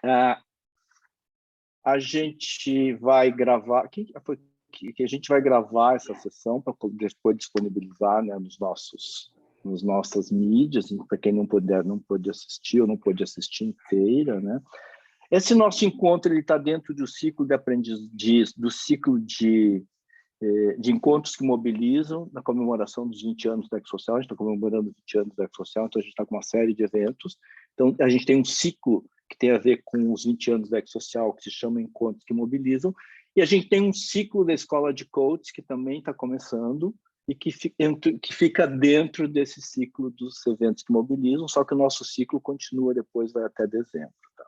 Ah, a gente vai gravar... Que a gente vai gravar essa sessão para depois disponibilizar, né, nos nossas mídias, para quem não pôde assistir ou não pôde assistir inteira, né? Esse nosso encontro ele está dentro do ciclo de aprendiz, do ciclo de encontros que mobilizam, na comemoração dos 20 anos da EcoSocial. A gente está comemorando 20 anos da EcoSocial, então a gente está com uma série de eventos. Então, a gente tem um ciclo que tem a ver com os 20 anos da EcoSocial, que se chama Encontros que Mobilizam, e a gente tem um ciclo da Escola de Coach, que também está começando, e que fica dentro desse ciclo dos eventos que mobilizam, só que o nosso ciclo continua depois, vai até dezembro. Tá?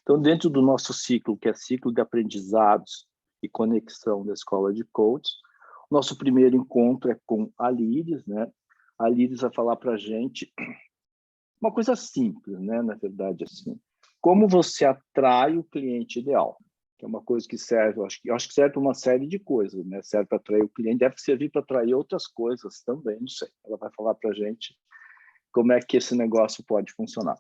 Então, dentro do nosso ciclo, que é ciclo de aprendizados e conexão da Escola de Coach, nosso primeiro encontro é com a Líris, né? A Líris vai falar para a gente uma coisa simples, né? Na verdade, assim, como você atrai o cliente ideal, que é uma coisa que serve, eu acho que serve para uma série de coisas, né? Serve para atrair o cliente, deve servir para atrair outras coisas também, não sei. Ela vai falar para a gente como é que esse negócio pode funcionar.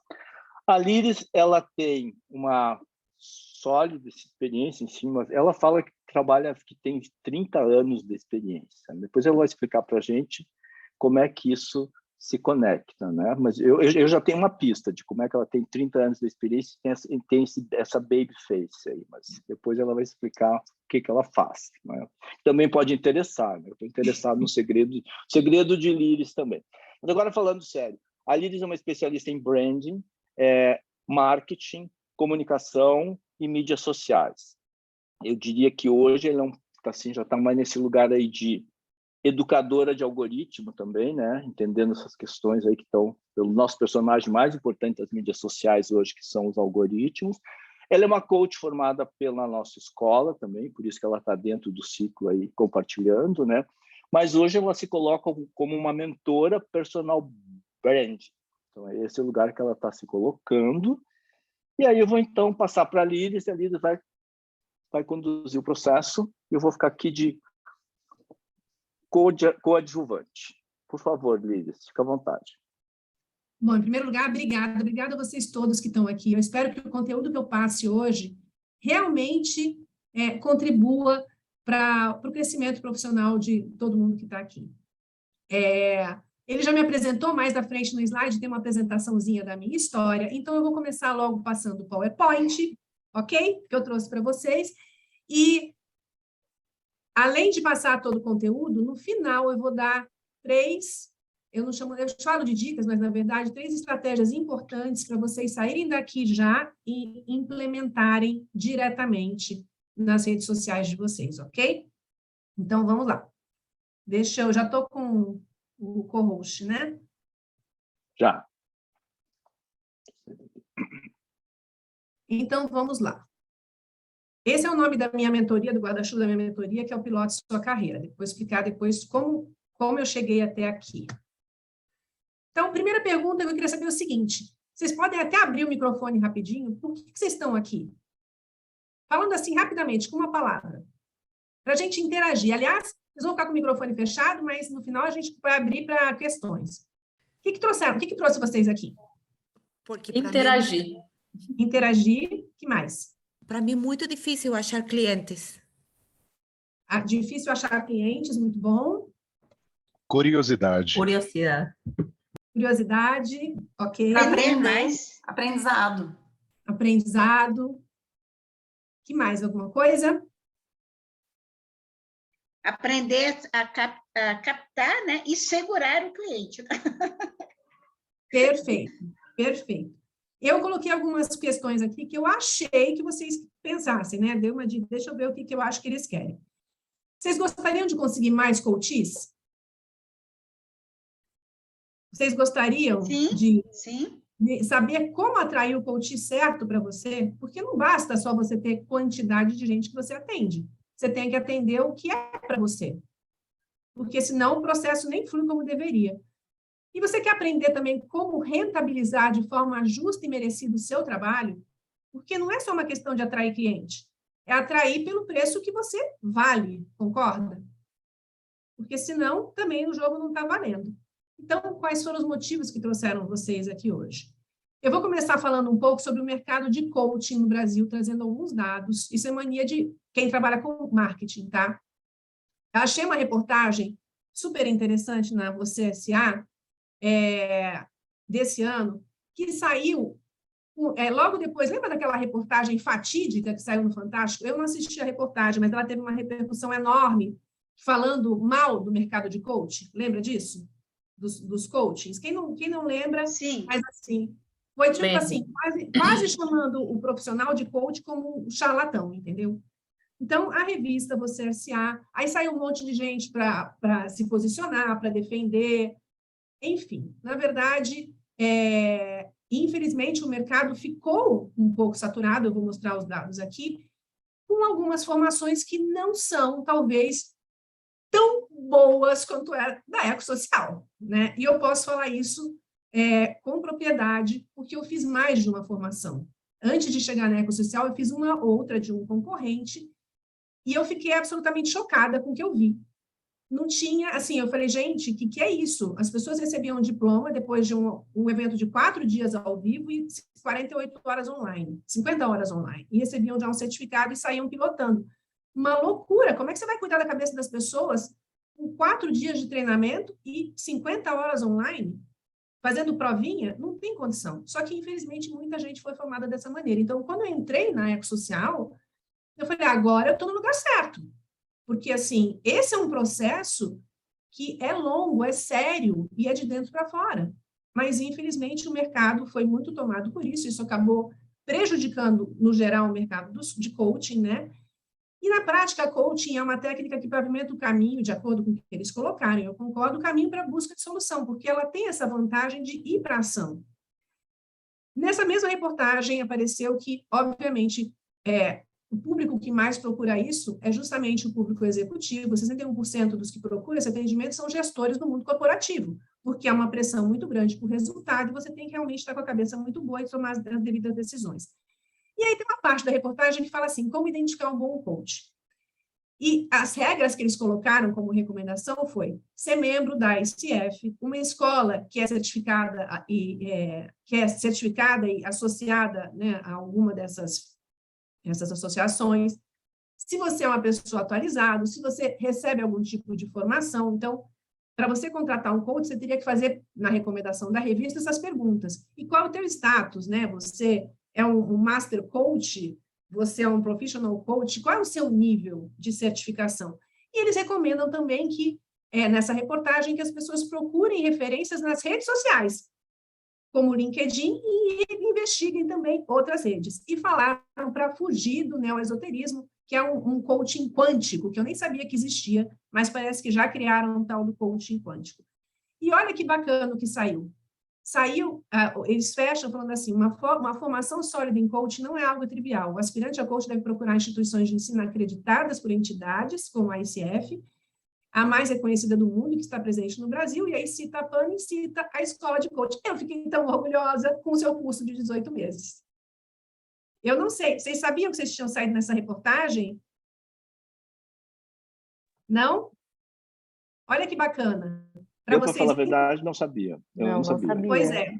A Líris, ela tem uma sólida experiência em cima, ela fala que trabalha, que tem 30 anos de experiência. Depois ela vai explicar para a gente como é que isso se conecta, né? Mas eu já tenho uma pista de como é que ela tem 30 anos de experiência e tem essa baby face aí, mas depois ela vai explicar o que ela faz, né? Também pode interessar, né? Eu estou interessado no segredo de Líris também. Mas agora, falando sério, a Líris é uma especialista em branding, marketing, comunicação e mídias sociais. Eu diria que hoje ela assim, já está mais nesse lugar aí de educadora de algoritmo também, né? Entendendo essas questões aí que estão pelo nosso personagem mais importante das mídias sociais hoje, que são os algoritmos. Ela é uma coach formada pela nossa escola também, por isso que ela está dentro do ciclo aí compartilhando, né? Mas hoje ela se coloca como uma mentora personal brand. Então, é esse o lugar que ela está se colocando. E aí eu vou, então, passar para a Líris, e a Líris vai conduzir o processo, e eu vou ficar aqui de coadjuvante. Por favor, Líris, fica à vontade. Bom, em primeiro lugar, obrigada a vocês todos que estão aqui. Eu espero que o conteúdo que eu passe hoje realmente contribua para o crescimento profissional de todo mundo que está aqui. Ele já me apresentou mais à frente no slide, tem uma apresentaçãozinha da minha história, então eu vou começar logo passando o PowerPoint, ok? Que eu trouxe para vocês. E, além de passar todo o conteúdo, no final eu vou dar eu falo de dicas, mas, na verdade, 3 estratégias importantes para vocês saírem daqui já e implementarem diretamente nas redes sociais de vocês, ok? Então, vamos lá. Eu já estou com o co-host, né? Já. Então, vamos lá. Esse é o nome da minha mentoria, do guarda-chuva da minha mentoria, que é o Pilote Sua Carreira. Vou explicar depois como eu cheguei até aqui. Então, primeira pergunta, eu queria saber o seguinte: vocês podem até abrir o microfone rapidinho? Por que vocês estão aqui? Falando assim, rapidamente, com uma palavra. Para a gente interagir. Aliás, vocês vão ficar com o microfone fechado, mas no final a gente vai abrir para questões. O que trouxeram? O que trouxe vocês aqui? Porque interagir. Interagir, que mais? Para mim é muito difícil achar clientes. Difícil achar clientes, muito bom. Curiosidade. Curiosidade, ok. Para aprender mais. Aprendizado. Aprendizado. Que mais? Alguma coisa? Aprender a captar, né? E segurar o cliente. Perfeito, perfeito. Eu coloquei algumas questões aqui que eu achei que vocês pensassem, né? Deu uma dica, deixa eu ver o que eu acho que eles querem. Vocês gostariam de conseguir mais coaches? Vocês gostariam de saber como atrair o coach certo para você? Porque não basta só você ter quantidade de gente que você atende. Você tem que atender o que é para você. Porque senão o processo nem flui como deveria. E você quer aprender também como rentabilizar de forma justa e merecida o seu trabalho? Porque não é só uma questão de atrair cliente. É atrair pelo preço que você vale, concorda? Porque senão também o jogo não está valendo. Então, quais foram os motivos que trouxeram vocês aqui hoje? Eu vou começar falando um pouco sobre o mercado de coaching no Brasil, trazendo alguns dados. Isso é mania de quem trabalha com marketing, tá? Eu achei uma reportagem super interessante na Você S.A. Desse ano, que saiu logo depois. Lembra daquela reportagem fatídica que saiu no Fantástico? Eu não assisti a reportagem, mas ela teve uma repercussão enorme, falando mal do mercado de coaching. Lembra disso? Dos coachings? Quem não lembra, Sim. mas assim, foi tipo Lembro. assim, quase chamando o profissional de coach como um charlatão, entendeu? Então, a revista Você S.A., aí saiu um monte de gente para se posicionar, para defender, enfim. Na verdade, infelizmente, o mercado ficou um pouco saturado, eu vou mostrar os dados aqui, com algumas formações que não são, talvez, tão boas quanto é da Ecosocial, né? E eu posso falar isso com propriedade, porque eu fiz mais de uma formação. Antes de chegar na Ecosocial, eu fiz uma outra de um concorrente, e eu fiquei absolutamente chocada com o que eu vi. Não tinha, assim, eu falei, gente, o que é isso? As pessoas recebiam um diploma depois de um evento de 4 dias ao vivo e 48 horas online, 50 horas online, e recebiam já um certificado e saíam pilotando. Uma loucura! Como é que você vai cuidar da cabeça das pessoas com 4 dias de treinamento e 50 horas online? Fazendo provinha? Não tem condição. Só que, infelizmente, muita gente foi formada dessa maneira. Então, quando eu entrei na Ecosocial, eu falei, agora eu estou no lugar certo. Porque, assim, esse é um processo que é longo, é sério e é de dentro para fora. Mas, infelizmente, o mercado foi muito tomado por isso. Isso acabou prejudicando, no geral, o mercado de coaching, né? E, na prática, coaching é uma técnica que pavimenta o caminho, de acordo com o que eles colocaram. Eu concordo, o caminho para a busca de solução, porque ela tem essa vantagem de ir para a ação. Nessa mesma reportagem, apareceu que, obviamente, o público que mais procura isso é justamente o público executivo. 61% dos que procuram esse atendimento são gestores do mundo corporativo, porque há uma pressão muito grande por resultado e você tem que realmente estar com a cabeça muito boa e tomar as devidas decisões. E aí tem uma parte da reportagem que fala assim, como identificar um bom coach. E as regras que eles colocaram como recomendação foi ser membro da ICF, uma escola que é certificada e associada, né, a alguma dessas associações, se você é uma pessoa atualizada, se você recebe algum tipo de formação. Então, para você contratar um coach, você teria que fazer, na recomendação da revista, essas perguntas. E qual é o teu status, né? Você é um master coach? Você é um professional coach? Qual é o seu nível de certificação? E eles recomendam também que, nessa reportagem, que as pessoas procurem referências nas redes sociais, como o LinkedIn, e investiguem também outras redes. E falaram para fugir do neoesoterismo, que é um coaching quântico, que eu nem sabia que existia, mas parece que já criaram um tal do coaching quântico. E olha que bacana o que saiu. Eles fecham falando assim, uma formação sólida em coaching não é algo trivial. O aspirante a coach deve procurar instituições de ensino acreditadas por entidades, como a ICF, a mais reconhecida do mundo, que está presente no Brasil, e aí cita a PAN e cita a escola de coaching. Eu fiquei tão orgulhosa com o seu curso de 18 meses. Eu não sei, vocês sabiam que vocês tinham saído nessa reportagem? Não? Olha que bacana. Para falar a verdade, não sabia. Eu não sabia. Pois é.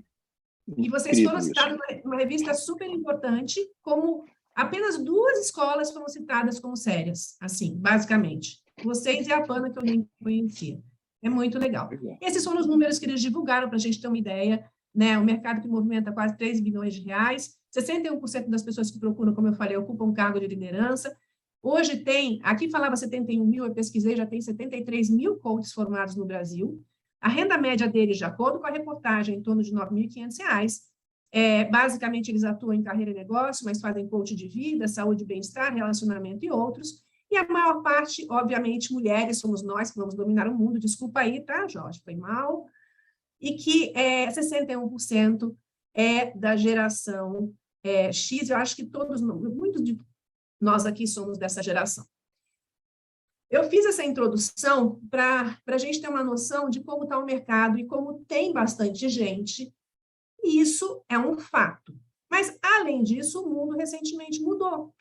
E vocês Incrível foram citados numa revista super importante, como apenas 2 escolas foram citadas como sérias, assim, basicamente. Vocês e a PANA, que eu nem conhecia. É muito legal. Esses foram os números que eles divulgaram para a gente ter uma ideia, né? O mercado que movimenta quase 3 bilhões de reais, 61% das pessoas que procuram, como eu falei, ocupam cargo de liderança. Hoje tem, aqui falava 71 mil, eu pesquisei, já tem 73 mil coaches formados no Brasil. A renda média deles, de acordo com a reportagem, é em torno de R$ 9.500. Basicamente, eles atuam em carreira e negócio, mas fazem coach de vida, saúde e bem-estar, relacionamento e outros. E a maior parte, obviamente, mulheres, somos nós que vamos dominar o mundo. Desculpa aí, tá, Jorge? Foi mal. E que 61% é da geração X. Eu acho que muitos de nós aqui somos dessa geração. Eu fiz essa introdução para a gente ter uma noção de como está o mercado e como tem bastante gente. E isso é um fato. Mas, além disso, o mundo recentemente mudou.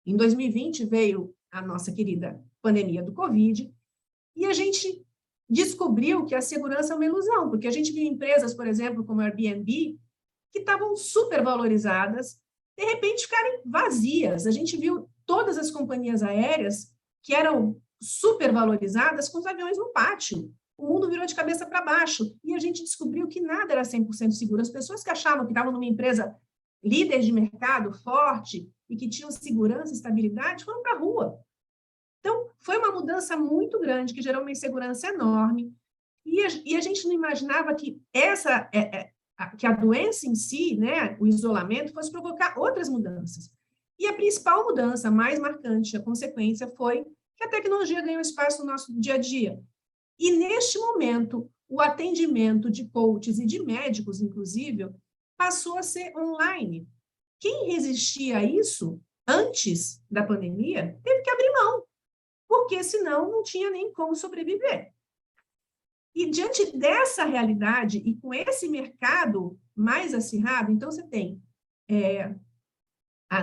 Em 2020 veio a nossa querida pandemia do Covid e a gente descobriu que a segurança é uma ilusão, porque a gente viu empresas, por exemplo, como a Airbnb, que estavam supervalorizadas, de repente ficarem vazias. A gente viu todas as companhias aéreas que eram supervalorizadas com os aviões no pátio. O mundo virou de cabeça para baixo e a gente descobriu que nada era 100% seguro. As pessoas que achavam que estavam numa empresa líder de mercado, forte, e que tinham segurança e estabilidade, foram para a rua. Então, foi uma mudança muito grande, que gerou uma insegurança enorme, e a gente não imaginava que que a doença em si, né, o isolamento, fosse provocar outras mudanças. E a principal mudança, mais marcante, a consequência, foi que a tecnologia ganhou espaço no nosso dia a dia. E, neste momento, o atendimento de coaches e de médicos, inclusive, passou a ser online. Quem resistia a isso, antes da pandemia, teve que abrir mão, porque senão não tinha nem como sobreviver. E diante dessa realidade, e com esse mercado mais acirrado, então você tem,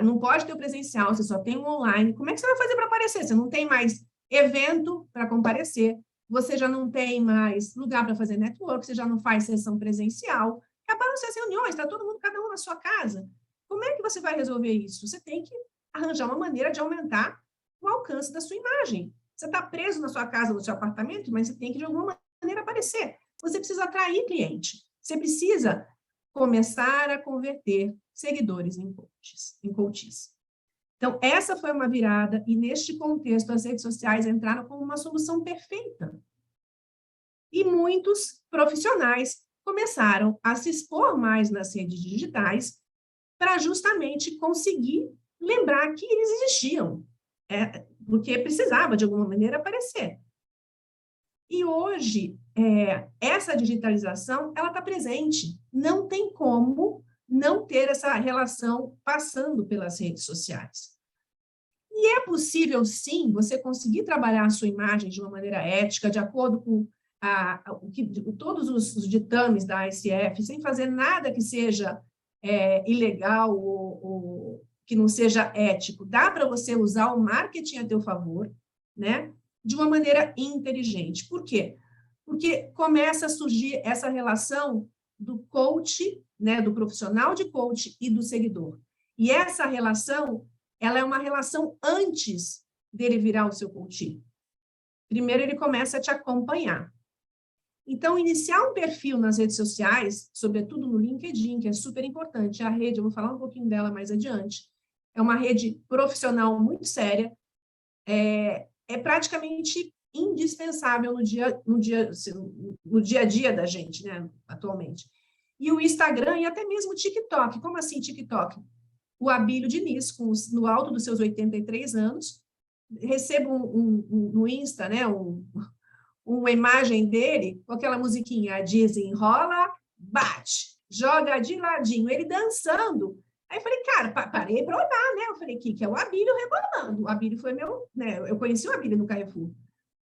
não pode ter o presencial, você só tem o online, como é que você vai fazer para aparecer? Você não tem mais evento para comparecer, você já não tem mais lugar para fazer network, você já não faz sessão presencial, acabaram-se as reuniões, está todo mundo, cada um na sua casa. Como é que você vai resolver isso? Você tem que arranjar uma maneira de aumentar o alcance da sua imagem. Você está preso na sua casa, no seu apartamento, mas você tem que, de alguma maneira, aparecer. Você precisa atrair cliente. Você precisa começar a converter seguidores em coaches. Então, essa foi uma virada, e neste contexto, as redes sociais entraram como uma solução perfeita. E muitos profissionais começaram a se expor mais nas redes digitais para justamente conseguir lembrar que eles existiam, porque precisava, de alguma maneira, aparecer. E hoje, essa digitalização, ela está presente. Não tem como não ter essa relação passando pelas redes sociais. E é possível, sim, você conseguir trabalhar a sua imagem de uma maneira ética, de acordo com todos os ditames da ASF, sem fazer nada que seja ilegal ou que não seja ético. Dá para você usar o marketing a teu favor, né, de uma maneira inteligente. Por quê? Porque começa a surgir essa relação do coach, né, do profissional de coach e do seguidor. E essa relação, ela é uma relação antes dele virar o seu coach. Primeiro, ele começa a te acompanhar. Então, iniciar um perfil nas redes sociais, sobretudo no LinkedIn, que é super importante, a rede, eu vou falar um pouquinho dela mais adiante, é uma rede profissional muito séria, é praticamente indispensável no dia a dia da gente, né, atualmente. E o Instagram e até mesmo o TikTok. Como assim TikTok? O Abílio Diniz, no alto dos seus 83 anos, recebo no Insta, né, uma imagem dele com aquela musiquinha, desenrola, bate, joga de ladinho, ele dançando. Aí eu falei, cara, parei para olhar, né? Eu falei, que é o Abílio rebolando. O Abílio foi meu, né? Eu conheci o Abílio no Carrefour.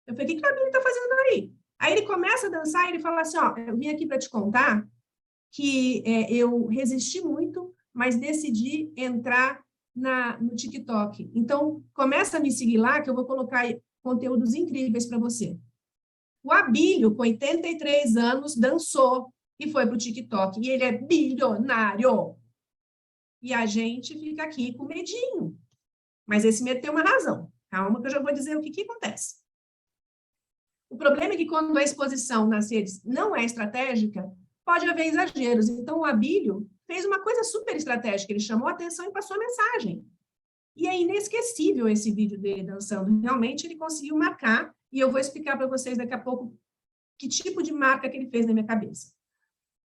Eu falei, o que o Abílio está fazendo ali? Aí ele começa a dançar e ele fala assim, ó, eu vim aqui para te contar que eu resisti muito, mas decidi entrar no TikTok. Então, começa a me seguir lá, que eu vou colocar conteúdos incríveis para você. O Abílio, com 83 anos, dançou e foi para o TikTok. E ele é bilionário. E a gente fica aqui com medinho. Mas esse medo tem uma razão. Calma que eu já vou dizer o que acontece. O problema é que quando a exposição nas redes não é estratégica, pode haver exageros. Então, o Abílio fez uma coisa super estratégica. Ele chamou a atenção e passou a mensagem. E é inesquecível esse vídeo dele dançando. Realmente, ele conseguiu marcar. E eu vou explicar para vocês daqui a pouco que tipo de marca que ele fez na minha cabeça.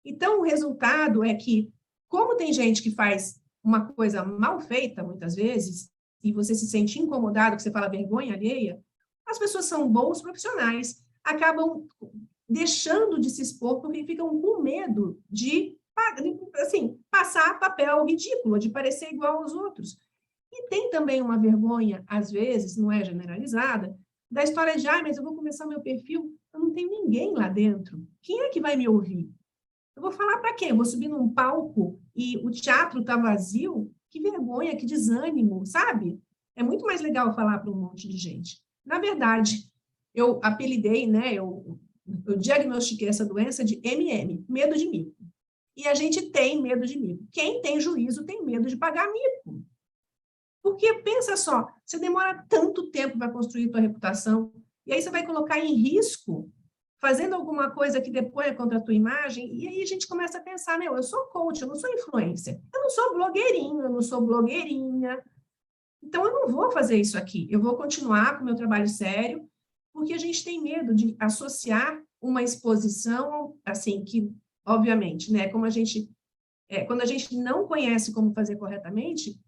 Então, o resultado é que, como tem gente que faz uma coisa mal feita, muitas vezes, e você se sente incomodado, que você fala vergonha alheia, as pessoas são bons profissionais, acabam deixando de se expor porque ficam com medo de, assim, passar papel ridículo, de parecer igual aos outros. E tem também uma vergonha, às vezes, não é generalizada, da história de, mas eu vou começar meu perfil, eu não tenho ninguém lá dentro. Quem é que vai me ouvir? Eu vou falar para quê? Eu vou subir num palco e o teatro está vazio? Que vergonha, que desânimo, sabe? É muito mais legal falar para um monte de gente. Na verdade, eu apelidei, né? Eu diagnostiquei essa doença de MM, medo de mim. E a gente tem medo de mico. Quem tem juízo tem medo de pagar mico. Porque, pensa só, você demora tanto tempo para construir tua reputação, e aí você vai colocar em risco, fazendo alguma coisa que depois é contra a tua imagem, e aí a gente começa a pensar, eu sou coach, eu não sou influencer, eu não sou blogueirinho, eu não sou blogueirinha, então eu não vou fazer isso aqui, eu vou continuar com o meu trabalho sério, porque a gente tem medo de associar uma exposição, assim, que, obviamente, né, como quando a gente não conhece como fazer corretamente,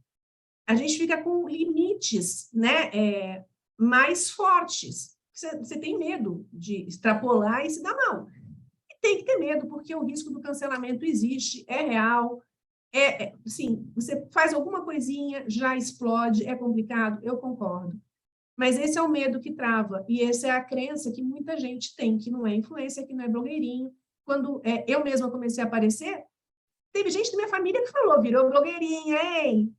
a gente fica com limites, né, mais fortes. Você tem medo de extrapolar e se dar mal. E tem que ter medo, porque o risco do cancelamento existe, é real. Sim, você faz alguma coisinha, já explode, é complicado, eu concordo. Mas esse é o medo que trava, e essa é a crença que muita gente tem, que não é influencer, que não é blogueirinho. Quando eu mesma comecei a aparecer, teve gente da minha família que falou, virou blogueirinha, hein?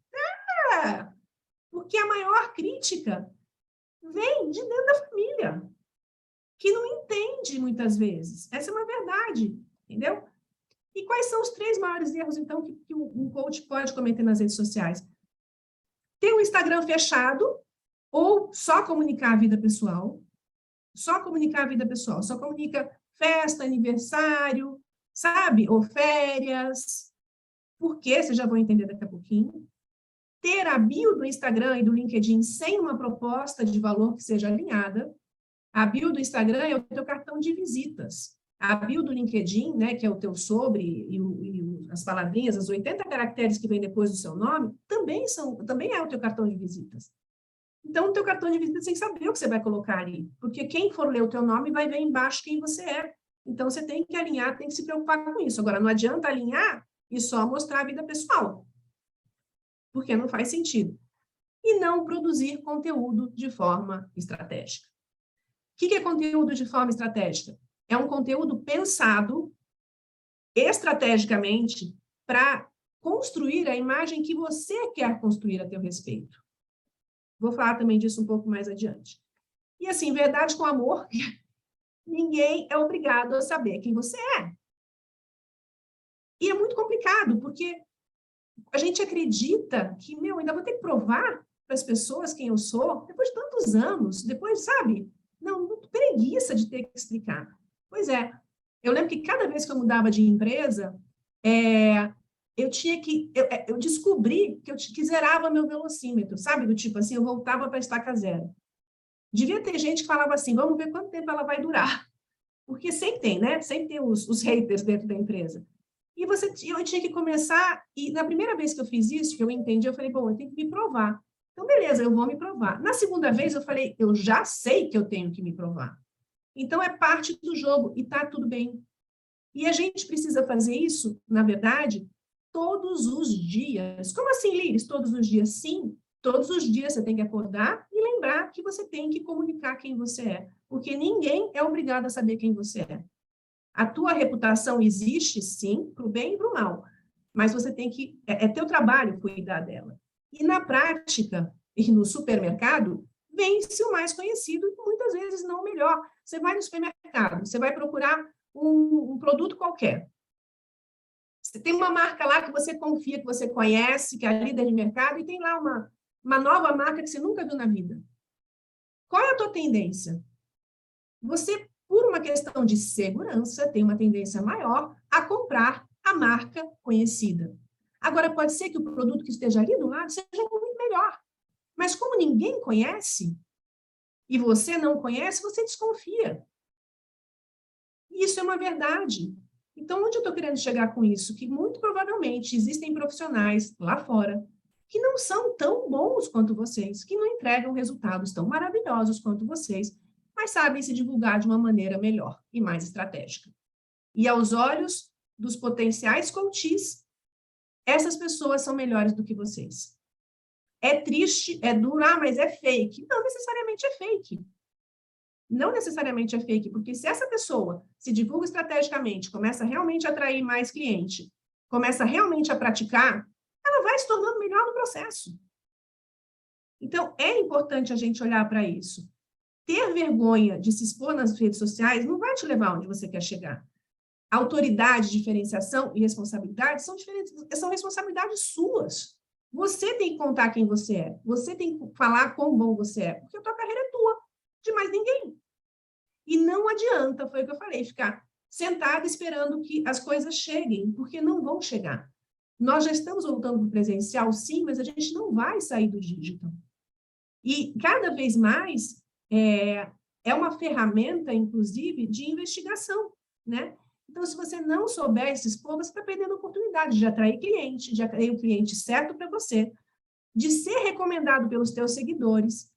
Porque a maior crítica vem de dentro da família, que não entende muitas vezes. Essa é uma verdade, entendeu? E quais são os 3 maiores erros, então, que um coach pode cometer nas redes sociais? Ter um Instagram fechado ou só comunicar a vida pessoal. Só comunicar a vida pessoal. Só comunica festa, aniversário, sabe? Ou férias. Por quê? Vocês já vão entender daqui a pouquinho. Ter a bio do Instagram e do LinkedIn sem uma proposta de valor que seja alinhada. A bio do Instagram é o teu cartão de visitas. A bio do LinkedIn, né, que é o teu sobre e as palavrinhas, as 80 caracteres que vem depois do seu nome, também é o teu cartão de visitas. Então, o teu cartão de visitas tem que saber o que você vai colocar ali, porque quem for ler o teu nome vai ver embaixo quem você é. Então, você tem que alinhar, tem que se preocupar com isso. Agora, não adianta alinhar e só mostrar a vida pessoal, porque não faz sentido. E não produzir conteúdo de forma estratégica. O que é conteúdo de forma estratégica? É um conteúdo pensado estrategicamente para construir a imagem que você quer construir a teu respeito. Vou falar também disso um pouco mais adiante. E assim, verdade com amor, ninguém é obrigado a saber quem você é. E é muito complicado, porque a gente acredita que, ainda vou ter que provar para as pessoas quem eu sou, depois de tantos anos, depois, sabe? Não, muito preguiça de ter que explicar. Pois é, eu lembro que cada vez que eu mudava de empresa, eu descobri que zerava meu velocímetro, sabe? Do tipo assim, eu voltava para a estaca zero. Devia ter gente que falava assim, vamos ver quanto tempo ela vai durar. Porque sempre tem, né? Sempre tem os haters dentro da empresa. E eu tinha que começar, e na primeira vez que eu fiz isso, que eu entendi, eu falei, bom, eu tenho que me provar. Então, beleza, eu vou me provar. Na segunda vez, eu falei, eu já sei que eu tenho que me provar. Então, é parte do jogo, e tá tudo bem. E a gente precisa fazer isso, na verdade, todos os dias. Como assim, Liris? Todos os dias? Sim, todos os dias você tem que acordar e lembrar que você tem que comunicar quem você é, porque ninguém é obrigado a saber quem você é. A tua reputação existe, sim, para o bem e para o mal, mas você tem que... É teu trabalho cuidar dela. E na prática, e no supermercado, vence o mais conhecido e muitas vezes não o melhor. Você vai no supermercado, você vai procurar um produto qualquer. Você tem uma marca lá que você confia, que você conhece, que é a líder de mercado, e tem lá uma nova marca que você nunca viu na vida. Qual é a tua tendência? Você, por uma questão de segurança, tem uma tendência maior a comprar a marca conhecida. Agora, pode ser que o produto que esteja ali do lado seja muito melhor. Mas como ninguém conhece, e você não conhece, você desconfia. E isso é uma verdade. Então, onde eu estou querendo chegar com isso? Que muito provavelmente existem profissionais lá fora que não são tão bons quanto vocês, que não entregam resultados tão maravilhosos quanto vocês, mas sabem se divulgar de uma maneira melhor e mais estratégica. E aos olhos dos potenciais coaches, essas pessoas são melhores do que vocês. É triste, é duro, mas é fake. Não necessariamente é fake. Não necessariamente é fake, porque se essa pessoa se divulga estrategicamente, começa realmente a atrair mais cliente, começa realmente a praticar, ela vai se tornando melhor no processo. Então, é importante a gente olhar para isso. Ter vergonha de se expor nas redes sociais não vai te levar onde você quer chegar. autoridade, diferenciação e responsabilidade são responsabilidades suas. Você tem que contar quem você é. Você tem que falar quão bom você é. Porque a tua carreira é tua, de mais ninguém. E não adianta, foi o que eu falei, ficar sentada esperando que as coisas cheguem, porque não vão chegar. Nós já estamos voltando para o presencial, sim, mas a gente não vai sair do digital. E cada vez mais é uma ferramenta, inclusive, de investigação, né? Então, se você não souber se expor, você está perdendo a oportunidade de atrair cliente, de atrair o cliente certo para você, de ser recomendado pelos teus seguidores.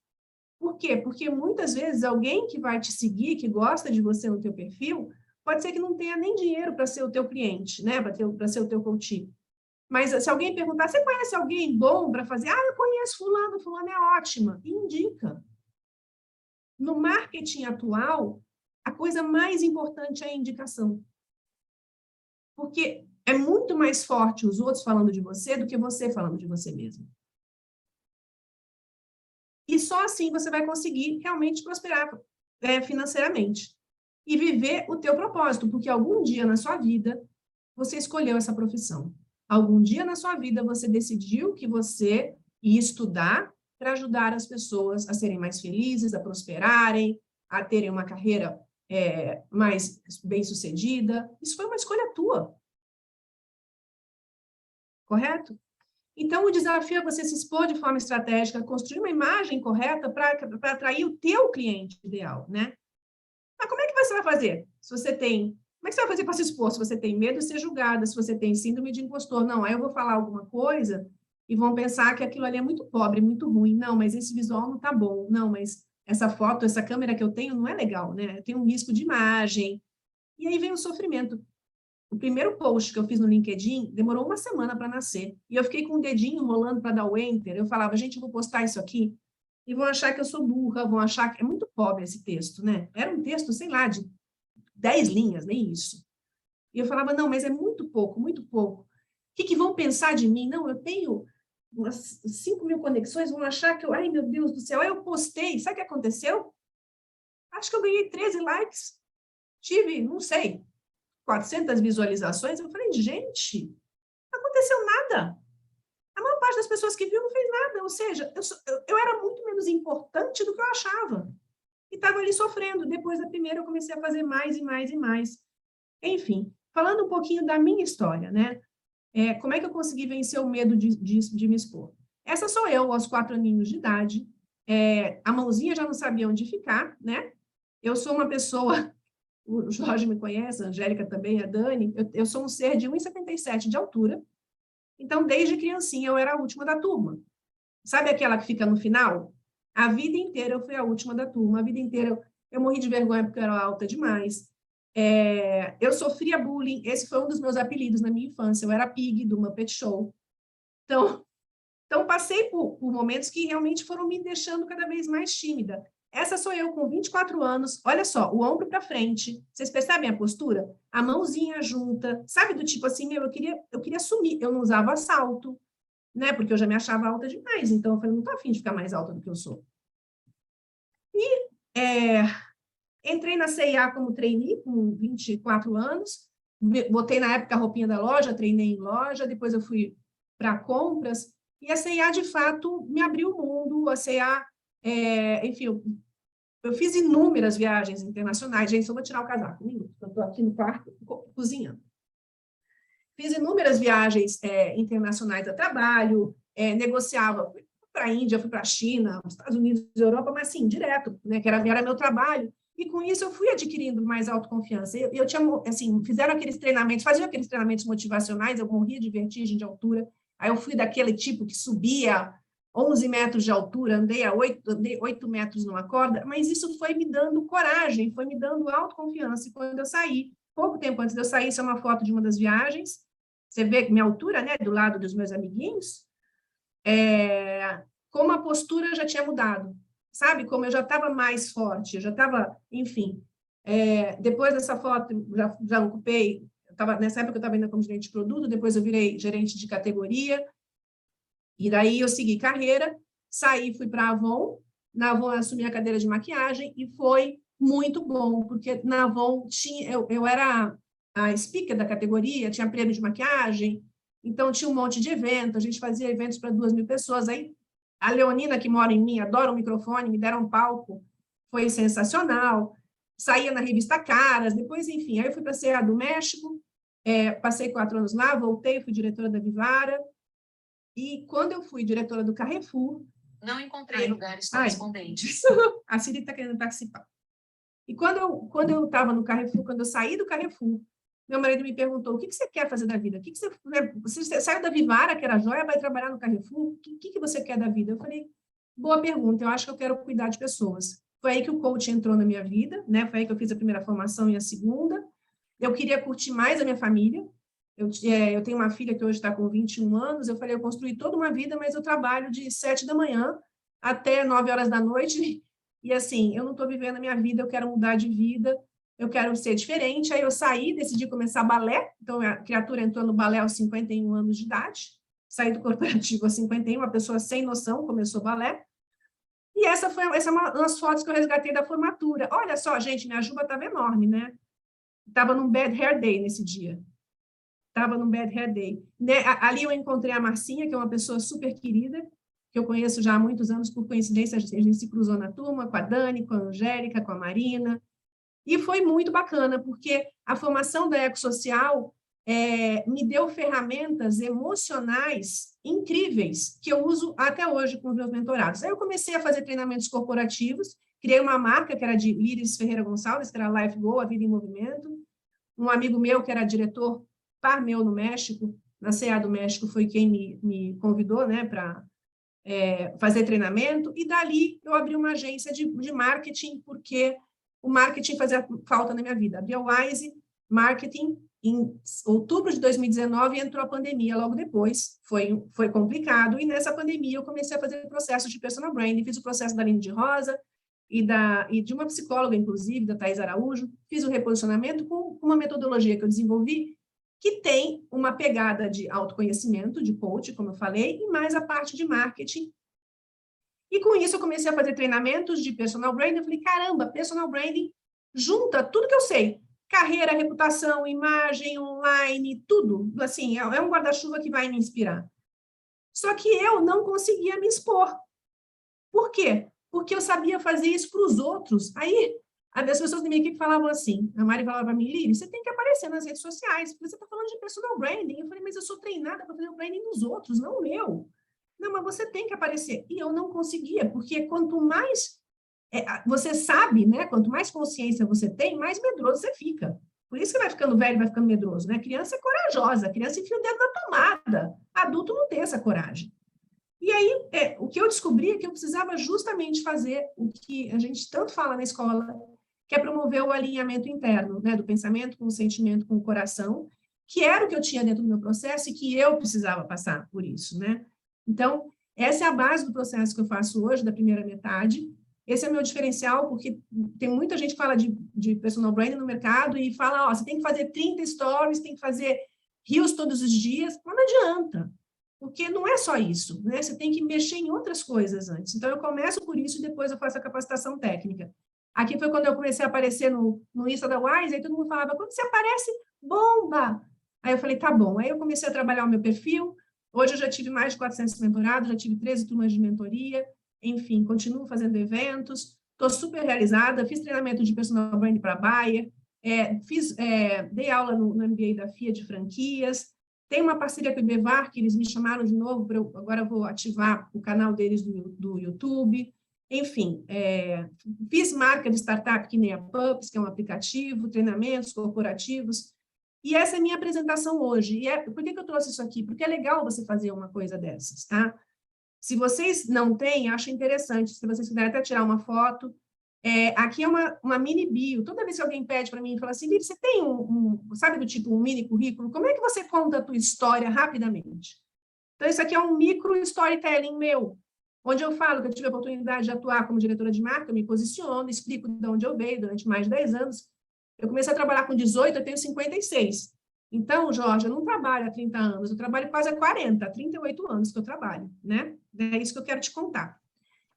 Por quê? Porque muitas vezes alguém que vai te seguir, que gosta de você no teu perfil, pode ser que não tenha nem dinheiro para ser o teu cliente, né? Para ser o teu coach. Mas se alguém perguntar, você conhece alguém bom para fazer? Ah, eu conheço fulano é ótima. E indica. No marketing atual, a coisa mais importante é a indicação. Porque é muito mais forte os outros falando de você do que você falando de você mesmo. E só assim você vai conseguir realmente prosperar financeiramente. E viver o teu propósito, porque algum dia na sua vida você escolheu essa profissão. Algum dia na sua vida você decidiu que você ia estudar para ajudar as pessoas a serem mais felizes, a prosperarem, a terem uma carreira mais bem-sucedida. Isso foi uma escolha tua. Correto? Então, o desafio é você se expor de forma estratégica, construir uma imagem correta para atrair o teu cliente ideal, né? Mas como é que você vai fazer? Como é que você vai fazer para se expor? Se você tem medo de ser julgada, se você tem síndrome de impostor. Não, aí eu vou falar alguma coisa e vão pensar que aquilo ali é muito pobre, muito ruim. Não, mas esse visual não tá bom. Não, mas essa foto, essa câmera que eu tenho não é legal, né? Tem um risco de imagem. E aí vem o sofrimento. O primeiro post que eu fiz no LinkedIn demorou uma semana para nascer. E eu fiquei com o dedinho rolando para dar o enter. Eu falava, gente, eu vou postar isso aqui e vão achar que eu sou burra, vão achar que... É muito pobre esse texto, né? Era um texto, sei lá, de 10 linhas, nem isso. E eu falava, não, mas é muito pouco, muito pouco. O que vão pensar de mim? Não, eu tenho umas 5.000 conexões, vão achar que eu... Ai, meu Deus do céu, aí eu postei. Sabe o que aconteceu? Acho que eu ganhei 13 likes. Tive, não sei, 400 visualizações. Eu falei, gente, não aconteceu nada. A maior parte das pessoas que viu não fez nada. Ou seja, eu era muito menos importante do que eu achava. E estava ali sofrendo. Depois da primeira, eu comecei a fazer mais e mais e mais. Enfim, falando um pouquinho da minha história, né? Como é que eu consegui vencer o medo de me expor? Essa sou eu, aos 4 aninhos de idade. A mãozinha já não sabia onde ficar, né? Eu sou uma pessoa... O Jorge me conhece, a Angélica também, a Dani. Eu sou um ser de 1,77 de altura. Então, desde criancinha, eu era a última da turma. Sabe aquela que fica no final? A vida inteira eu fui a última da turma. A vida inteira eu morri de vergonha porque eu era alta demais. Eu sofria bullying. Esse foi um dos meus apelidos na minha infância. Eu era Pig, do Muppet Show. Então passei por momentos que realmente foram me deixando cada vez mais tímida. Essa sou eu com 24 anos. Olha só, o ombro para frente. Vocês percebem a postura? A mãozinha junta. Sabe, do tipo assim, eu queria sumir. Eu não usava salto, né? Porque eu já me achava alta demais. Então, eu falei, não tô afim de ficar mais alta do que eu sou. E entrei na C&A como trainee, com 24 anos. Botei, na época, a roupinha da loja, treinei em loja. Depois eu fui para compras. E a C&A, de fato, me abriu o mundo. A C&A, enfim, eu fiz inúmeras viagens internacionais. Gente, só vou tirar o casaco, um minuto. Eu estou aqui no quarto, cozinhando. Fiz inúmeras viagens internacionais a trabalho, negociava, fui para a Índia, fui para a China, Estados Unidos, Europa, mas sim, direto, né, que era meu trabalho. E com isso eu fui adquirindo mais autoconfiança. Eu tinha, assim, faziam aqueles treinamentos motivacionais, eu morria de vertigem de altura. Aí eu fui daquele tipo que subia 11 metros de altura, andei 8 metros numa corda, mas isso foi me dando coragem, foi me dando autoconfiança. E quando eu saí, pouco tempo antes de eu sair, isso é uma foto de uma das viagens, você vê minha altura, né, do lado dos meus amiguinhos, como a postura já tinha mudado, sabe? Como eu já estava mais forte, eu já estava, enfim. Depois dessa foto, já ocupei, nessa época eu estava ainda como gerente de produto, depois eu virei gerente de categoria, e daí eu segui carreira, saí, fui para a Avon, na Avon eu assumi a cadeira de maquiagem, e foi muito bom, porque na Avon eu era a speaker da categoria, tinha prêmio de maquiagem, então tinha um monte de evento, a gente fazia eventos para 2.000 pessoas. Aí a Leonina, que mora em mim, adora um microfone, me deram um palco, foi sensacional. Saía na revista Caras, depois, enfim, aí eu fui para a CA do México, passei 4 anos lá, voltei, fui diretora da Vivara, e quando eu fui diretora do Carrefour... Não encontrei lugares correspondentes. A Siri está querendo participar. E quando eu estava no Carrefour, quando eu saí do Carrefour, meu marido me perguntou, o que você quer fazer da vida? Você saiu da Vivara, que era joia, vai trabalhar no Carrefour? O que você quer da vida? Eu falei, boa pergunta, eu acho que eu quero cuidar de pessoas. Foi aí que o coach entrou na minha vida, né? Foi aí que eu fiz a primeira formação e a segunda. Eu queria curtir mais a minha família. Eu tenho uma filha que hoje está com 21 anos, eu falei, eu construí toda uma vida, mas eu trabalho de 7 da manhã até 9 horas da noite, e assim, eu não estou vivendo a minha vida, eu quero mudar de vida, eu quero ser diferente. Aí eu saí, decidi começar balé, então a criatura entrou no balé aos 51 anos de idade, saí do corporativo aos 51, uma pessoa sem noção começou balé, e essa é uma das fotos que eu resgatei da formatura. Olha só, gente, minha juba estava enorme, né? Estava num bad hair day nesse dia. Estava num bad hair day. Ali eu encontrei a Marcinha, que é uma pessoa super querida, que eu conheço já há muitos anos, por coincidência, a gente se cruzou na turma, com a Dani, com a Angélica, com a Marina, e foi muito bacana, porque a formação da Ecosocial me deu ferramentas emocionais incríveis, que eu uso até hoje com os meus mentorados. Aí eu comecei a fazer treinamentos corporativos, criei uma marca que era de Líris Ferreira Gonçalves, que era Life Go, A Vida em Movimento, um amigo meu que era diretor meu no México, na CA do México, foi quem me convidou, né, para fazer treinamento, e dali eu abri uma agência de marketing, porque o marketing fazia falta na minha vida. Abri a Wise Marketing em outubro de 2019 e entrou a pandemia logo depois, foi complicado, e nessa pandemia eu comecei a fazer processos de personal branding, fiz o processo da Aline de Rosa, e de uma psicóloga, inclusive, da Thaís Araújo, fiz o reposicionamento com uma metodologia que eu desenvolvi, que tem uma pegada de autoconhecimento, de coach, como eu falei, e mais a parte de marketing. E com isso eu comecei a fazer treinamentos de personal branding. Eu falei, caramba, personal branding junta tudo que eu sei. Carreira, reputação, imagem, online, tudo. Assim, é um guarda-chuva que vai me inspirar. Só que eu não conseguia me expor. Por quê? Porque eu sabia fazer isso para os outros. Aí, as pessoas da minha equipe falavam assim, a Mari falava para mim, Lili, você tem que aparecer nas redes sociais, porque você está falando de personal branding. Eu falei, mas eu sou treinada para fazer o branding dos outros, não o meu. Não, mas você tem que aparecer. E eu não conseguia, porque quanto mais você sabe, né, quanto mais consciência você tem, mais medroso você fica. Por isso que vai ficando velho, vai ficando medroso, né? Criança é corajosa, criança enfia o dedo na tomada. Adulto não tem essa coragem. E aí, o que eu descobri é que eu precisava justamente fazer o que a gente tanto fala na escola, que é promover o alinhamento interno, né, do pensamento com o sentimento, com o coração, que era o que eu tinha dentro do meu processo e que eu precisava passar por isso, né? Então, essa é a base do processo que eu faço hoje, da primeira metade. Esse é o meu diferencial, porque tem muita gente que fala de personal branding no mercado e fala, ó, você tem que fazer 30 stories, tem que fazer reels todos os dias, mas não adianta, porque não é só isso, né? Você tem que mexer em outras coisas antes. Então, eu começo por isso e depois eu faço a capacitação técnica. Aqui foi quando eu comecei a aparecer no Insta da Wise, aí todo mundo falava, quando você aparece, bomba! Aí eu falei, tá bom. Aí eu comecei a trabalhar o meu perfil. Hoje eu já tive mais de 400 mentorados, já tive 13 turmas de mentoria, enfim, continuo fazendo eventos, estou super realizada, fiz treinamento de personal branding para a Bayer, dei aula no MBA da FIA de franquias, tem uma parceria com o Ibevar, que eles me chamaram de novo, agora eu vou ativar o canal deles do YouTube. Enfim, fiz marca de startup que nem a Pups, que é um aplicativo, treinamentos corporativos, e essa é a minha apresentação hoje. E por que eu trouxe isso aqui? Porque é legal você fazer uma coisa dessas, tá? Se vocês não têm, acho interessante, se vocês quiserem até tirar uma foto, aqui é uma mini bio. Toda vez que alguém pede para mim e fala assim, Lili, você tem sabe do tipo um mini currículo? Como é que você conta a tua história rapidamente? Então, isso aqui é um micro storytelling meu, onde eu falo que eu tive a oportunidade de atuar como diretora de marca, eu me posiciono, explico de onde eu veio durante mais de 10 anos. Eu comecei a trabalhar com 18, eu tenho 56. Então, Jorge, eu não trabalho há 30 anos, eu trabalho quase há 40, há 38 anos que eu trabalho, né? É isso que eu quero te contar.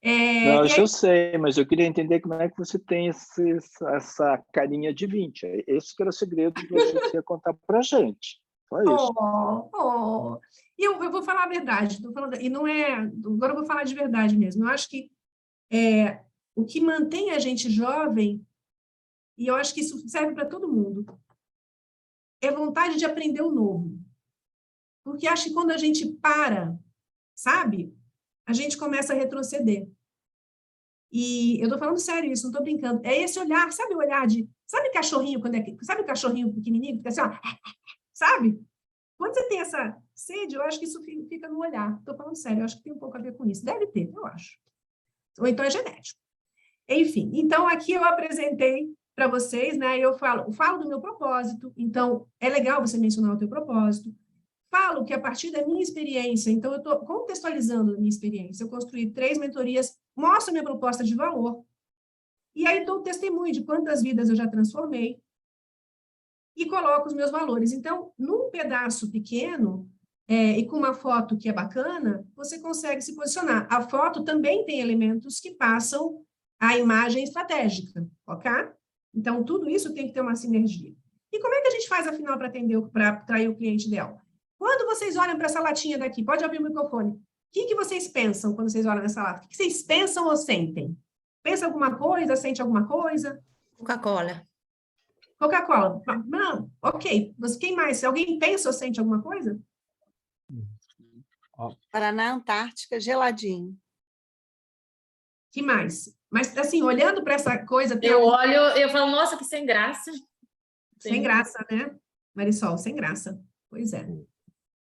Não, E isso aí, eu sei, mas eu queria entender como é que você tem essa carinha de 20. Esse que era o segredo que eu achei que você ia contar para a gente. Só isso. eu vou falar a verdade, tô falando, e não é. Agora eu vou falar de verdade mesmo. Eu acho que o que mantém a gente jovem, e eu acho que isso serve para todo mundo, é vontade de aprender o novo. Porque acho que quando a gente para, sabe, a gente começa a retroceder. E eu estou falando sério isso, não estou brincando. É esse olhar, sabe o olhar de. Sabe cachorrinho, sabe o cachorrinho pequenininho que fica assim, ó, sabe? Quando você tem essa sede, eu acho que isso fica no olhar. Estou falando sério, eu acho que tem um pouco a ver com isso. Deve ter, eu acho. Ou então é genético. Enfim, então aqui eu apresentei para vocês, né? Eu falo do meu propósito, então é legal você mencionar o teu propósito. Falo que a partir da minha experiência, então eu estou contextualizando a minha experiência, eu construí 3 mentorias, mostro a minha proposta de valor, e aí dou testemunho de quantas vidas eu já transformei, e coloco os meus valores. Então, num pedaço pequeno, e com uma foto que é bacana, você consegue se posicionar. A foto também tem elementos que passam a imagem estratégica, ok? Então, tudo isso tem que ter uma sinergia. E como é que a gente faz, afinal, para atrair o cliente ideal? Quando vocês olham para essa latinha daqui, pode abrir o microfone. O que vocês pensam quando vocês olham nessa lata? O que vocês pensam ou sentem? Pensa alguma coisa, sente alguma coisa? Coca-Cola. Coca-Cola. Não, ok. Quem mais? Alguém pensa ou sente alguma coisa? Paraná, Antártica, geladinho. Que mais? Mas, assim, olhando para essa coisa... Eu olho, eu falo, nossa, que sem graça. Sem graça, né, Marisol? Sem graça. Pois é.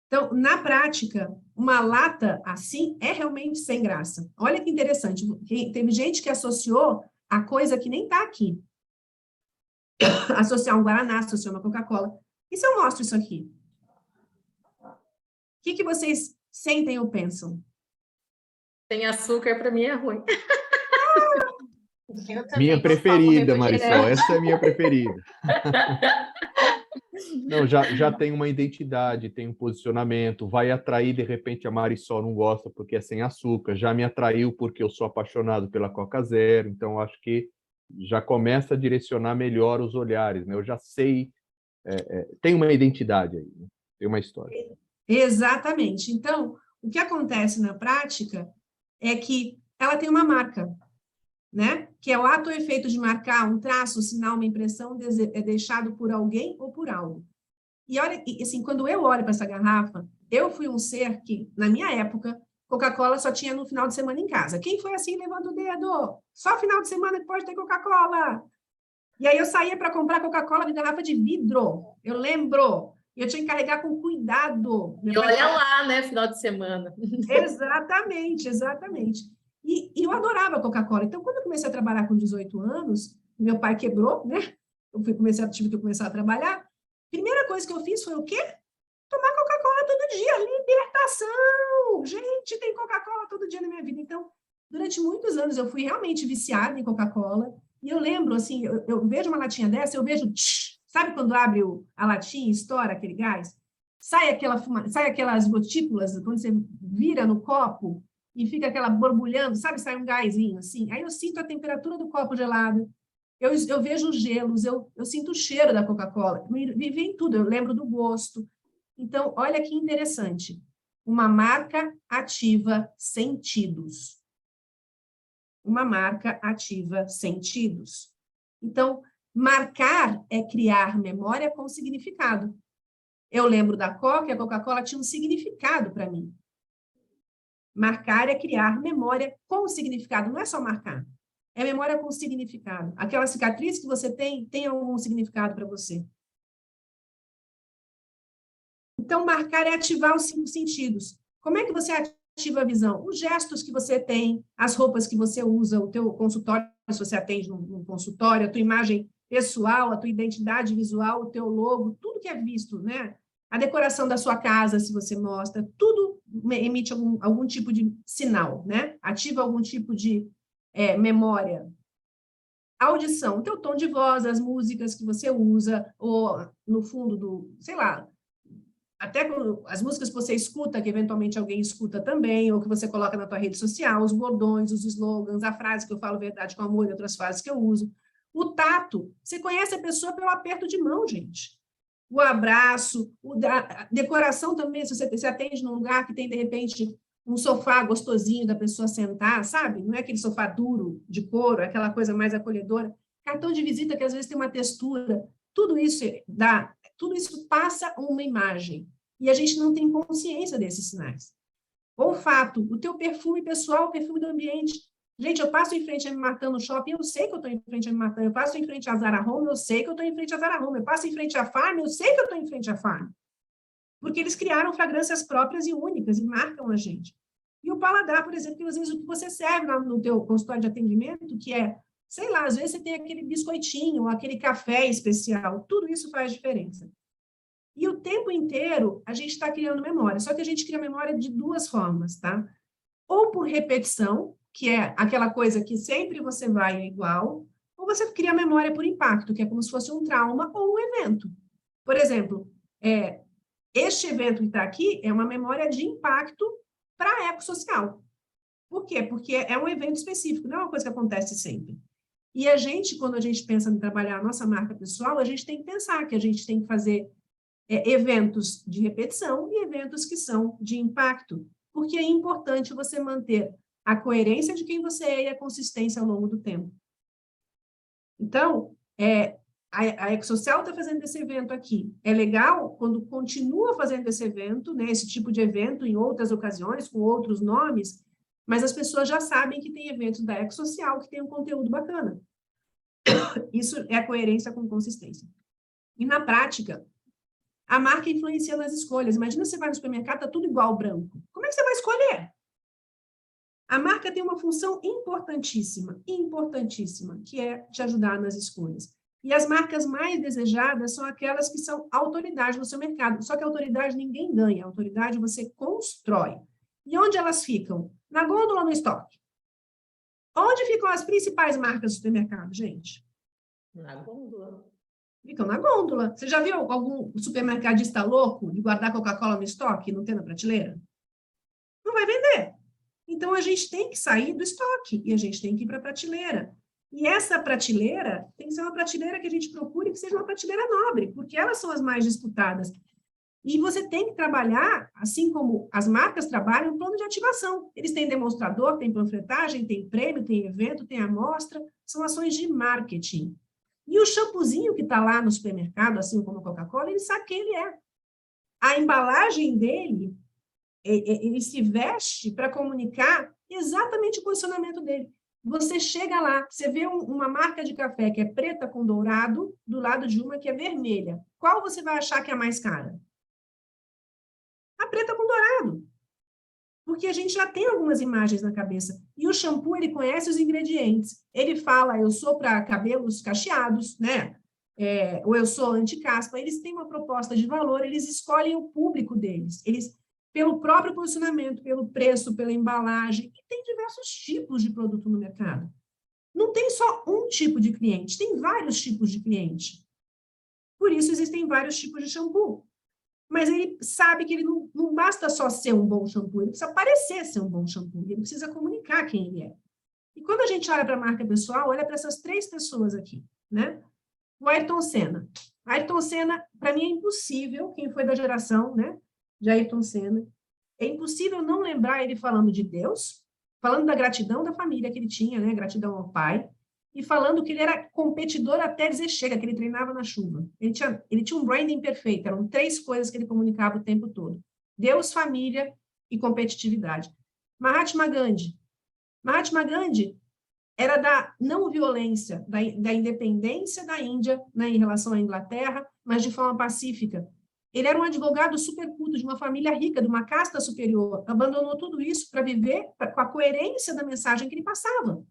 Então, na prática, uma lata assim é realmente sem graça. Olha que interessante. Teve gente que associou a coisa que nem está aqui. Associar um Guaraná, associar uma Coca-Cola. E se eu mostro isso aqui? O que vocês sentem ou pensam? Tem açúcar, para mim é ruim. Minha preferida, Marisol. Essa é a minha preferida. Não, já tem uma identidade, tem um posicionamento, vai atrair, de repente, a Marisol não gosta porque é sem açúcar, já me atraiu porque eu sou apaixonado pela Coca Zero, então acho que já começa a direcionar melhor os olhares, né? Eu já sei, tem uma identidade aí, né? Tem uma história. Exatamente. Então, o que acontece na prática é que ela tem uma marca, né? Que é o ato ou efeito de marcar um traço, um sinal, uma impressão é deixado por alguém ou por algo. E olha, assim, quando eu olho para essa garrafa, eu fui um ser que, na minha época, Coca-Cola só tinha no final de semana em casa. Quem foi assim, levanta o dedo? Só final de semana que pode ter Coca-Cola. E aí eu saía para comprar Coca-Cola de garrafa de vidro. Eu lembro. E eu tinha que carregar com cuidado. E olha lá, né, final de semana. Exatamente, exatamente. E eu adorava Coca-Cola. Então, quando eu comecei a trabalhar com 18 anos, meu pai quebrou, né? Tive que começar a trabalhar. Primeira coisa que eu fiz foi o quê? Tomar Coca-Cola todo dia. Libertação! Gente, tem Coca-Cola todo dia na minha vida. Então, durante muitos anos, eu fui realmente viciada em Coca-Cola. E eu lembro, assim, eu vejo uma latinha dessa, eu vejo... Sabe quando abre a latinha e estoura aquele gás? Sai aquelas gotículas, quando você vira no copo e fica aquela borbulhando, sabe? Sai um gásinho, assim. Aí eu sinto a temperatura do copo gelado. Eu vejo os gelos, eu sinto o cheiro da Coca-Cola. Me vem tudo, eu lembro do gosto. Então, olha que interessante. Uma marca ativa sentidos. Uma marca ativa sentidos. Então, marcar é criar memória com significado. Eu lembro da Coca, e a Coca-Cola tinha um significado para mim. Marcar é criar memória com significado, não é só marcar. É memória com significado. Aquela cicatriz que você tem algum significado para você. Então, marcar é ativar os 5 sentidos. Como é que você ativa a visão? Os gestos que você tem, as roupas que você usa, o teu consultório, se você atende num consultório, a tua imagem pessoal, a tua identidade visual, o teu logo, tudo que é visto, né? A decoração da sua casa, se você mostra, tudo emite algum tipo de sinal, né? Ativa algum tipo de memória. A audição, o teu tom de voz, as músicas que você usa, ou no fundo sei lá, até as músicas que você escuta, que eventualmente alguém escuta também, ou que você coloca na tua rede social, os bordões, os slogans, a frase que eu falo verdade com amor e outras frases que eu uso. O tato, você conhece a pessoa pelo aperto de mão, gente. O abraço, a decoração também, se você atende num lugar que tem, de repente, um sofá gostosinho da pessoa sentar, sabe? Não é aquele sofá duro, de couro, é aquela coisa mais acolhedora. Cartão de visita que às vezes tem uma textura. Tudo isso passa uma imagem. E a gente não tem consciência desses sinais. Olfato, o teu perfume pessoal, o perfume do ambiente. Gente, eu passo em frente a Martã no shopping, eu sei que eu estou em frente a Martã. Eu passo em frente a Zara Home, eu sei que eu estou em frente a Zara Home. Eu passo em frente à Farm, eu sei que eu estou em frente à Farm. Porque eles criaram fragrâncias próprias e únicas e marcam a gente. E o paladar, por exemplo, que às vezes o que você serve lá no teu consultório de atendimento, que é, sei lá, às vezes você tem aquele biscoitinho, aquele café especial, tudo isso faz diferença. E o tempo inteiro a gente está criando memória, só que a gente cria memória de duas formas, tá? Ou por repetição, que é aquela coisa que sempre você vai é igual, ou você cria memória por impacto, que é como se fosse um trauma ou um evento. Por exemplo, este evento que está aqui é uma memória de impacto para a ecossocial. Por quê? Porque é um evento específico, não é uma coisa que acontece sempre. E a gente, quando a gente pensa em trabalhar a nossa marca pessoal, a gente tem que pensar que a gente tem que fazer eventos de repetição e eventos que são de impacto, porque é importante você manter a coerência de quem você é e a consistência ao longo do tempo. Então, a Ecosocial está fazendo esse evento aqui. É legal quando continua fazendo esse evento, né, esse tipo de evento em outras ocasiões, com outros nomes, mas as pessoas já sabem que tem eventos da Ecosocial que tem um conteúdo bacana. Isso é a coerência com consistência. E na prática, a marca influencia nas escolhas. Imagina você vai no supermercado, está tudo igual branco. Como é que você vai escolher? A marca tem uma função importantíssima, que é te ajudar nas escolhas. E as marcas mais desejadas são aquelas que são autoridade no seu mercado. Só que a autoridade ninguém ganha, a autoridade você constrói. E onde elas ficam? Na gôndola ou no estoque? Onde ficam as principais marcas do supermercado, gente? Na gôndola. Ficam na gôndola. Você já viu algum supermercadista louco de guardar Coca-Cola no estoque e não ter na prateleira? Não vai vender. Então, a gente tem que sair do estoque e a gente tem que ir para a prateleira. E essa prateleira tem que ser uma prateleira que a gente procure que seja uma prateleira nobre, porque elas são as mais disputadas. E você tem que trabalhar, assim como as marcas trabalham, um plano de ativação. Eles têm demonstrador, tem panfletagem, tem prêmio, tem evento, tem amostra, são ações de marketing. E o shampoozinho que está lá no supermercado, assim como a Coca-Cola, ele sabe quem ele é. A embalagem dele, ele se veste para comunicar exatamente o posicionamento dele. Você chega lá, você vê uma marca de café que é preta com dourado, do lado de uma que é vermelha. Qual você vai achar que é a mais cara? A preta com dourado. Porque a gente já tem algumas imagens na cabeça. E o shampoo, ele conhece os ingredientes. Ele fala, eu sou para cabelos cacheados, né? Ou eu sou anti-caspa. Eles têm uma proposta de valor, eles escolhem o público deles. Eles, pelo próprio posicionamento, pelo preço, pela embalagem. E tem diversos tipos de produto no mercado. Não tem só um tipo de cliente, tem vários tipos de cliente. Por isso, existem vários tipos de shampoo. Mas ele sabe que ele não basta só ser um bom shampoo, ele precisa parecer ser um bom shampoo, ele precisa comunicar quem ele é. E quando a gente olha para a marca pessoal, olha para essas três pessoas aqui, né? O Ayrton Senna. Ayrton Senna, para mim, é impossível, quem foi da geração, né, de Ayrton Senna, é impossível não lembrar ele falando de Deus, falando da gratidão da família que ele tinha, né, gratidão ao pai, e falando que ele era competidor até dizer chega, que ele treinava na chuva. Ele tinha um branding perfeito, eram três coisas que ele comunicava o tempo todo. Deus, família e competitividade. Mahatma Gandhi. Mahatma Gandhi era da não violência, da independência da Índia, né, em relação à Inglaterra, mas de forma pacífica. Ele era um advogado super culto, de uma família rica, de uma casta superior. Abandonou tudo isso para viver com a coerência da mensagem que ele passava.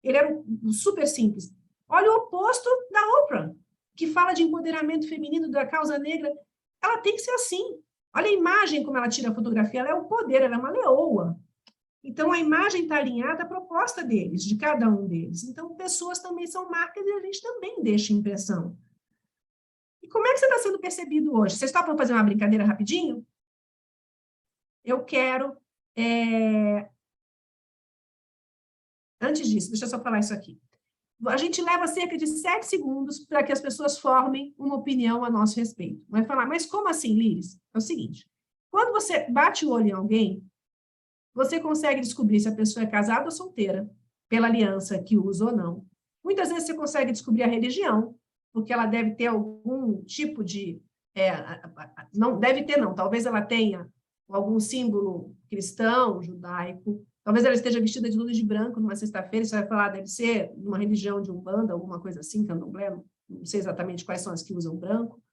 Ele era super simples. Olha o oposto da Oprah, que fala de empoderamento feminino da causa negra. Ela tem que ser assim. Olha a imagem como ela tira a fotografia. Ela é o poder, ela é uma leoa. Então, a imagem está alinhada à proposta deles, de cada um deles. Então, pessoas também são marcas e a gente também deixa impressão. E como é que você está sendo percebido hoje? Vocês estão para fazer uma brincadeira rapidinho? Eu quero... Antes disso, deixa eu só falar isso aqui. A gente leva cerca de 7 segundos para que as pessoas formem uma opinião a nosso respeito. Vai falar, mas como assim, Liz? É o seguinte, quando você bate o olho em alguém, você consegue descobrir se a pessoa é casada ou solteira, pela aliança que usa ou não. Muitas vezes você consegue descobrir a religião, porque ela deve ter algum tipo de... não deve ter, não. Talvez ela tenha algum símbolo cristão, judaico. Talvez ela esteja vestida de luz de branco numa sexta-feira, você vai falar, deve ser uma religião de Umbanda, alguma coisa assim, candomblé, não sei exatamente quais são as que usam branco.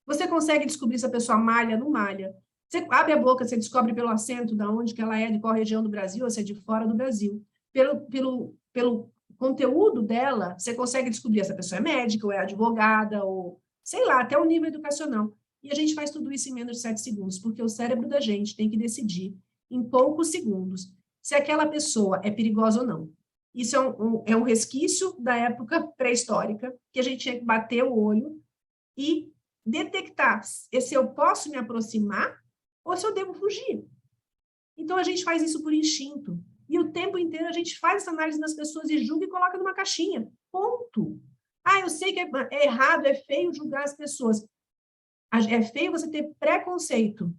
Você consegue descobrir se a pessoa malha ou não malha. Você abre a boca, você descobre pelo acento de onde que ela é, de qual região do Brasil, ou se é de fora do Brasil. Pelo conteúdo dela, você consegue descobrir se a pessoa é médica, ou é advogada, ou sei lá, até o nível educacional. E a gente faz tudo isso em menos de 7 segundos, porque o cérebro da gente tem que decidir, em poucos segundos, se aquela pessoa é perigosa ou não. Isso é um resquício da época pré-histórica, que a gente tinha que bater o olho e detectar se eu posso me aproximar ou se eu devo fugir. Então, a gente faz isso por instinto. E o tempo inteiro a gente faz essa análise das pessoas e julga e coloca numa caixinha. Ponto. Eu sei que é errado, é feio julgar as pessoas. É feio você ter preconceito.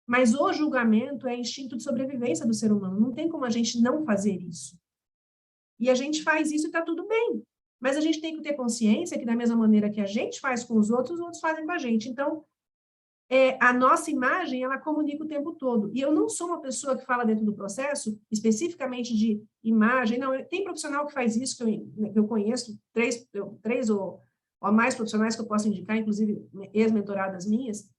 Mas o julgamento é instinto de sobrevivência do ser humano. Não tem como a gente não fazer isso. E a gente faz isso e está tudo bem. Mas a gente tem que ter consciência que, da mesma maneira que a gente faz com os outros fazem com a gente. Então, a nossa imagem, ela comunica o tempo todo. E eu não sou uma pessoa que fala dentro do processo, especificamente de imagem. Não, tem profissional que faz isso, que eu conheço, três ou mais profissionais que eu posso indicar, inclusive ex-mentoradas minhas.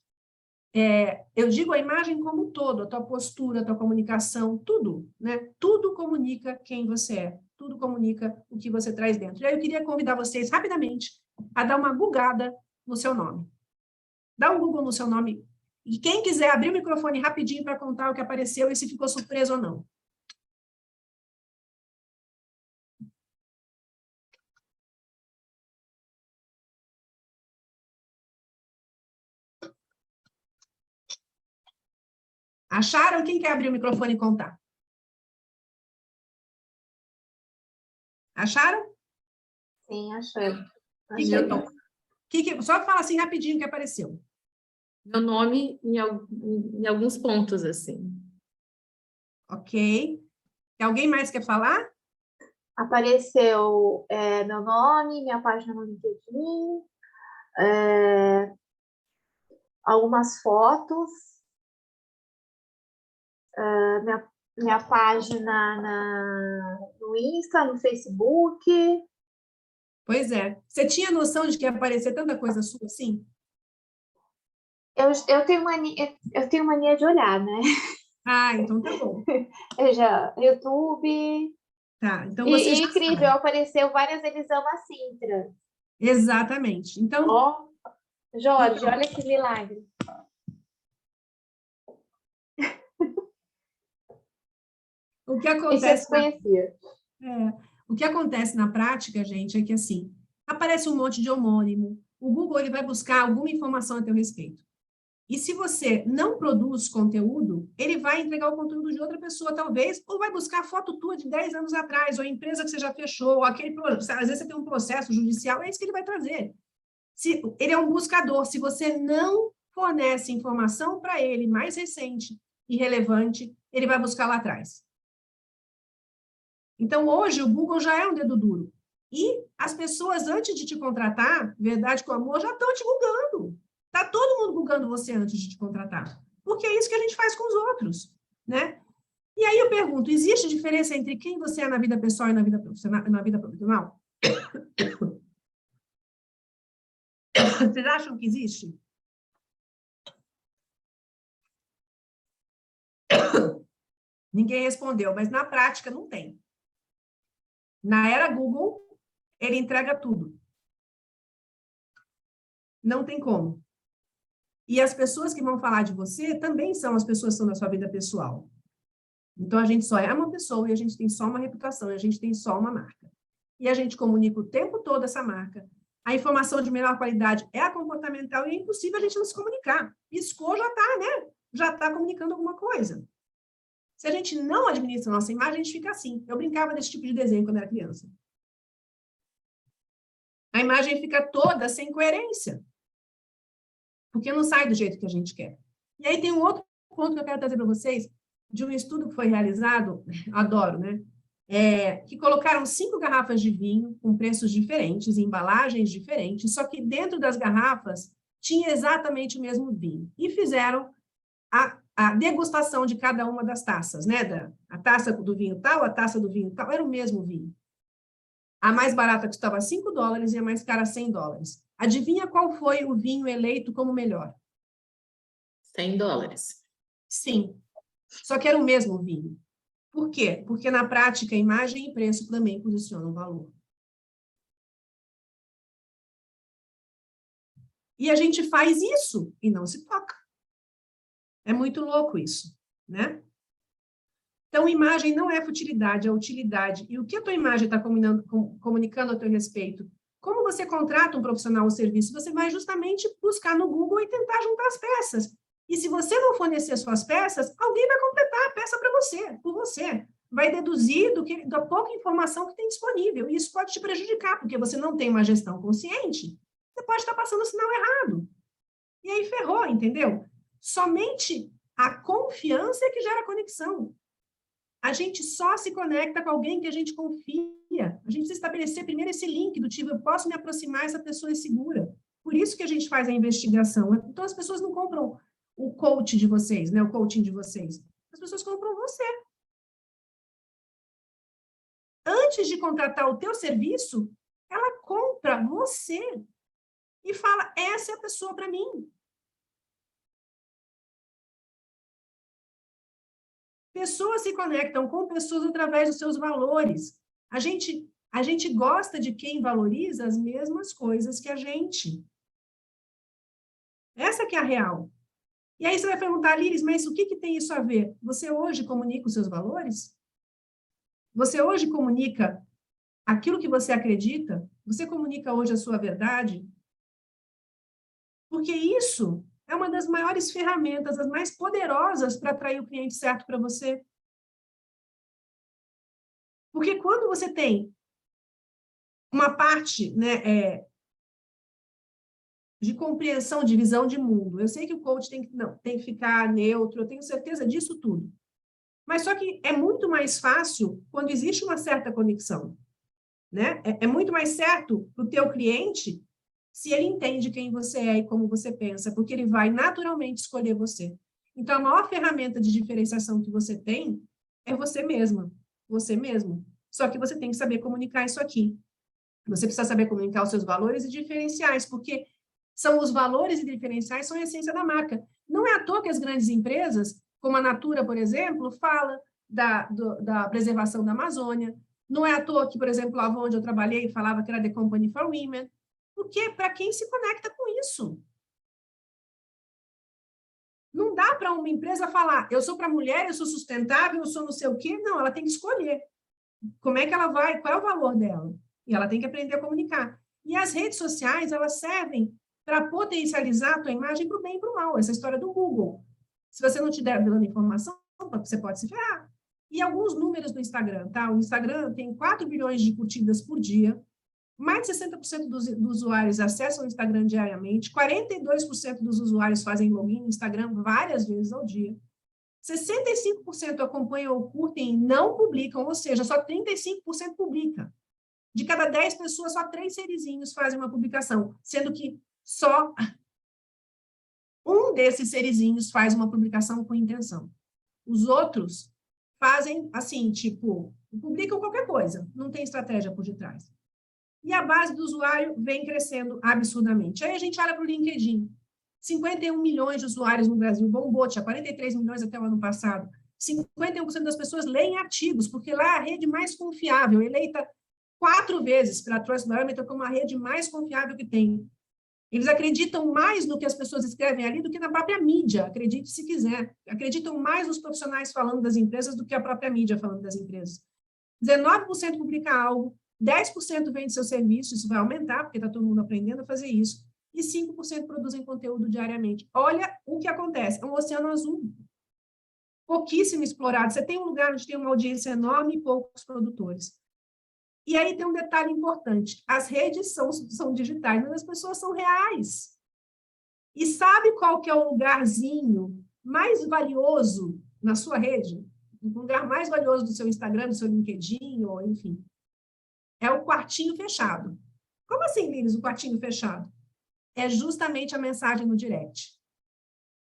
Eu digo a imagem como um todo, a tua postura, a tua comunicação, tudo, né? Tudo comunica quem você é, tudo comunica o que você traz dentro. E aí eu queria convidar vocês rapidamente a dar uma googada no seu nome. Dá um Google no seu nome. E quem quiser abrir o microfone rapidinho para contar o que apareceu e se ficou surpreso ou não. Acharam? Quem quer abrir o microfone e contar? Acharam? Sim, achei. Só fala assim rapidinho o que apareceu. Meu nome em alguns pontos, assim. Ok. Alguém mais quer falar? Apareceu meu nome, minha página no LinkedIn, algumas fotos, minha página no Insta, no Facebook. Pois é. Você tinha noção de que ia aparecer tanta coisa sua assim? Eu tenho mania de olhar, né? Então tá bom. YouTube. Tá, então você já incrível, sabe. Apareceu várias Elisama Sintra. Exatamente. Então, Jorge, olha que milagre. o que acontece o que acontece na prática, gente, é que assim, aparece um monte de homônimo, o Google ele vai buscar alguma informação a teu respeito. E se você não produz conteúdo, ele vai entregar o conteúdo de outra pessoa, talvez, ou vai buscar foto tua de 10 anos atrás, ou a empresa que você já fechou, ou às vezes você tem um processo judicial, é isso que ele vai trazer. Ele é um buscador. Se você não fornece informação para ele mais recente e relevante, ele vai buscar lá atrás. Então, hoje, o Google já é um dedo duro. E as pessoas, antes de te contratar, verdade com amor, já estão te julgando. Está todo mundo julgando você antes de te contratar. Porque é isso que a gente faz com os outros, né? E aí eu pergunto, existe diferença entre quem você é na vida pessoal e na vida profissional? Vocês acham que existe? Ninguém respondeu, mas na prática não tem. Na era Google, ele entrega tudo. Não tem como. E as pessoas que vão falar de você também são as pessoas que estão na sua vida pessoal. Então, a gente só é uma pessoa e a gente tem só uma reputação, e a gente tem só uma marca. E a gente comunica o tempo todo essa marca. a informação de melhor qualidade é a comportamental e é impossível a gente não se comunicar. Piscou, já está, né? Já está comunicando alguma coisa. Se a gente não administra a nossa imagem, a gente fica assim. Eu brincava desse tipo de desenho quando era criança. A imagem fica toda sem coerência. Porque não sai do jeito que a gente quer. E aí tem um outro ponto que eu quero trazer para vocês, de um estudo que foi realizado, adoro, né? Que colocaram 5 garrafas de vinho com preços diferentes, embalagens diferentes, só que dentro das garrafas tinha exatamente o mesmo vinho. E fizeram a degustação de cada uma das taças, né? A taça do vinho tal, a taça do vinho tal, era o mesmo vinho. A mais barata custava $5 e a mais cara $100. Adivinha qual foi o vinho eleito como melhor? $100. Sim, só que era o mesmo vinho. Por quê? Porque, na prática, imagem e preço também posicionam valor. E a gente faz isso e não se toca. É muito louco isso, né? Então, imagem não é futilidade, é utilidade. E o que a tua imagem está comunicando a teu respeito? Como você contrata um profissional ou serviço? Você vai justamente buscar no Google e tentar juntar as peças. E se você não fornecer suas peças, alguém vai completar a peça para você, por você. Vai deduzir da pouca informação que tem disponível. E isso pode te prejudicar, porque você não tem uma gestão consciente. Você pode estar passando o sinal errado. E aí ferrou, entendeu? Somente a confiança é que gera conexão. A gente só se conecta com alguém que a gente confia. A gente precisa estabelecer primeiro esse link do tipo, eu posso me aproximar, essa pessoa é segura. Por isso que a gente faz a investigação. Então, as pessoas não compram o coach de vocês, né? O coaching de vocês. As pessoas compram você. Antes de contratar o teu serviço, ela compra você e fala, essa é a pessoa para mim. Pessoas se conectam com pessoas através dos seus valores. A gente gosta de quem valoriza as mesmas coisas que a gente. Essa que é a real. E aí você vai perguntar, Liris, mas o que tem isso a ver? Você hoje comunica os seus valores? Você hoje comunica aquilo que você acredita? Você comunica hoje a sua verdade? Porque isso é uma das maiores ferramentas, as mais poderosas para atrair o cliente certo para você. Porque quando você tem uma parte, né, de compreensão, de visão de mundo, eu sei que o coach tem que ficar neutro, eu tenho certeza disso tudo. Mas só que é muito mais fácil quando existe uma certa conexão. Né? É muito mais certo para o teu cliente se ele entende quem você é e como você pensa, porque ele vai naturalmente escolher você. Então, a maior ferramenta de diferenciação que você tem é você mesma, você mesmo. Só que você tem que saber comunicar isso aqui. Você precisa saber comunicar os seus valores e diferenciais, porque são os valores e diferenciais são a essência da marca. Não é à toa que as grandes empresas, como a Natura, por exemplo, fala da preservação da Amazônia. Não é à toa que, por exemplo, lá onde eu trabalhei, falava que era The Company for Women. Porque para quem se conecta com isso. Não dá para uma empresa falar, eu sou para mulher, eu sou sustentável, eu sou não sei o quê. Não, ela tem que escolher. Como é que ela vai, qual é o valor dela? E ela tem que aprender a comunicar. E as redes sociais, elas servem para potencializar a tua imagem para o bem e para o mal. Essa história do Google. Se você não estiver dando informação, você pode se ferrar. E alguns números do Instagram, tá? O Instagram tem 4 bilhões de curtidas por dia, mais de 60% dos usuários acessam o Instagram diariamente, 42% dos usuários fazem login no Instagram várias vezes ao dia, 65% acompanham ou curtem e não publicam, ou seja, só 35% publica. De cada 10 pessoas, só 3 serizinhos fazem uma publicação, sendo que só um desses serizinhos faz uma publicação com intenção. Os outros fazem assim, tipo, publicam qualquer coisa, não tem estratégia por detrás. E a base do usuário vem crescendo absurdamente. Aí a gente olha para o LinkedIn. 51 milhões de usuários no Brasil, bombou, tinha 43 milhões até o ano passado. 51% das pessoas leem artigos, porque lá é a rede mais confiável, eleita 4 vezes pela Trust Barometer como a rede mais confiável que tem. Eles acreditam mais no que as pessoas escrevem ali do que na própria mídia, acredite se quiser. Acreditam mais nos profissionais falando das empresas do que a própria mídia falando das empresas. 19% publica algo, 10% vende seu serviço, isso vai aumentar, porque está todo mundo aprendendo a fazer isso, e 5% produzem conteúdo diariamente. Olha o que acontece, é um oceano azul, pouquíssimo explorado. Você tem um lugar onde tem uma audiência enorme e poucos produtores. E aí tem um detalhe importante, as redes são digitais, mas as pessoas são reais. E sabe qual que é o lugarzinho mais valioso na sua rede? O lugar mais valioso do seu Instagram, do seu LinkedIn, ou enfim, é o quartinho fechado. Como assim, Lilis, o quartinho fechado? É justamente a mensagem no direct.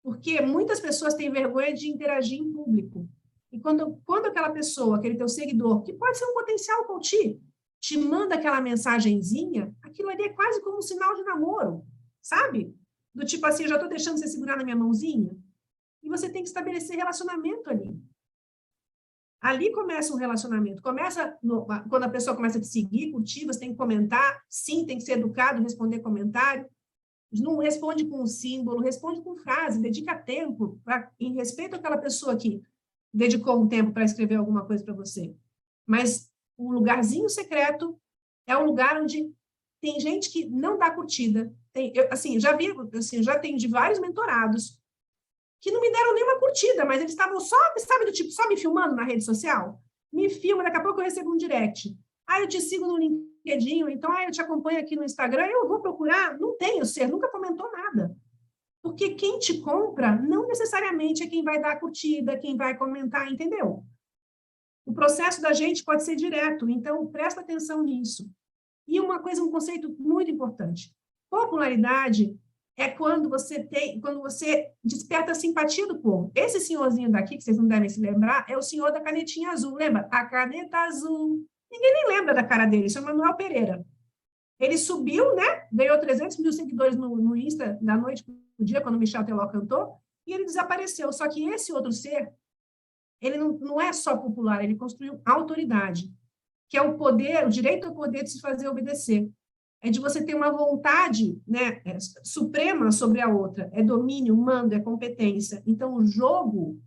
Porque muitas pessoas têm vergonha de interagir em público. E quando aquela pessoa, aquele teu seguidor, que pode ser um potencial coach, te manda aquela mensagenzinha, aquilo ali é quase como um sinal de namoro, sabe? Do tipo assim, eu já estou deixando você segurar na minha mãozinha. E você tem que estabelecer relacionamento ali. Ali começa um relacionamento. Quando a pessoa começa a te seguir, curtir, você tem que comentar. Sim, tem que ser educado, responder comentário. Não responde com um símbolo, responde com frase, dedica tempo em respeito àquela pessoa que dedicou um tempo para escrever alguma coisa para você. Mas o lugarzinho secreto é um lugar onde tem gente que não dá curtida. Já tenho de vários mentorados que não me deram nenhuma curtida, mas eles estavam só me filmando na rede social. Me filma, daqui a pouco eu recebo um direct. Eu te sigo no LinkedIn, então, eu te acompanho aqui no Instagram, eu vou procurar. Não tenho, você nunca comentou nada. Porque quem te compra não necessariamente é quem vai dar curtida, quem vai comentar, entendeu? O processo da gente pode ser direto, então presta atenção nisso. E um conceito muito importante. Popularidade é quando você desperta a simpatia do povo. Esse senhorzinho daqui, que vocês não devem se lembrar, é o senhor da canetinha azul, lembra? A caneta azul. Ninguém nem lembra da cara dele, isso é o Manuel Pereira. Ele subiu, né? Ganhou 300 mil seguidores no Insta, da noite para o dia, quando o Michel Teló cantou, e ele desapareceu. Só que esse outro ser, ele não é só popular, ele construiu autoridade, que é o poder, o direito ao poder de se fazer obedecer. É de você ter uma vontade, né, suprema sobre a outra. É domínio, mando, é competência. Então, o jogo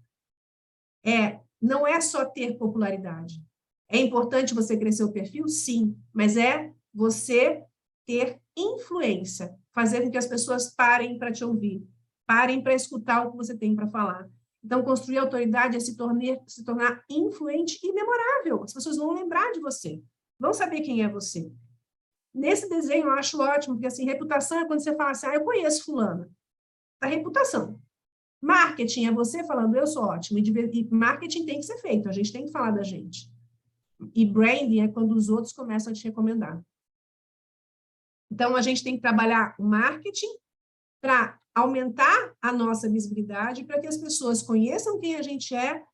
não é só ter popularidade. É importante você crescer o perfil? Sim, mas é você ter influência, fazer com que as pessoas parem para te ouvir, parem para escutar o que você tem para falar. Então, construir autoridade é se tornar influente e memorável. As pessoas vão lembrar de você, vão saber quem é você. Nesse desenho, eu acho ótimo, porque assim, reputação é quando você fala assim, eu conheço fulano. A reputação. Marketing é você falando, eu sou ótimo. E marketing tem que ser feito, a gente tem que falar da gente. E branding é quando os outros começam a te recomendar. Então, a gente tem que trabalhar o marketing para aumentar a nossa visibilidade, para que as pessoas conheçam quem a gente é,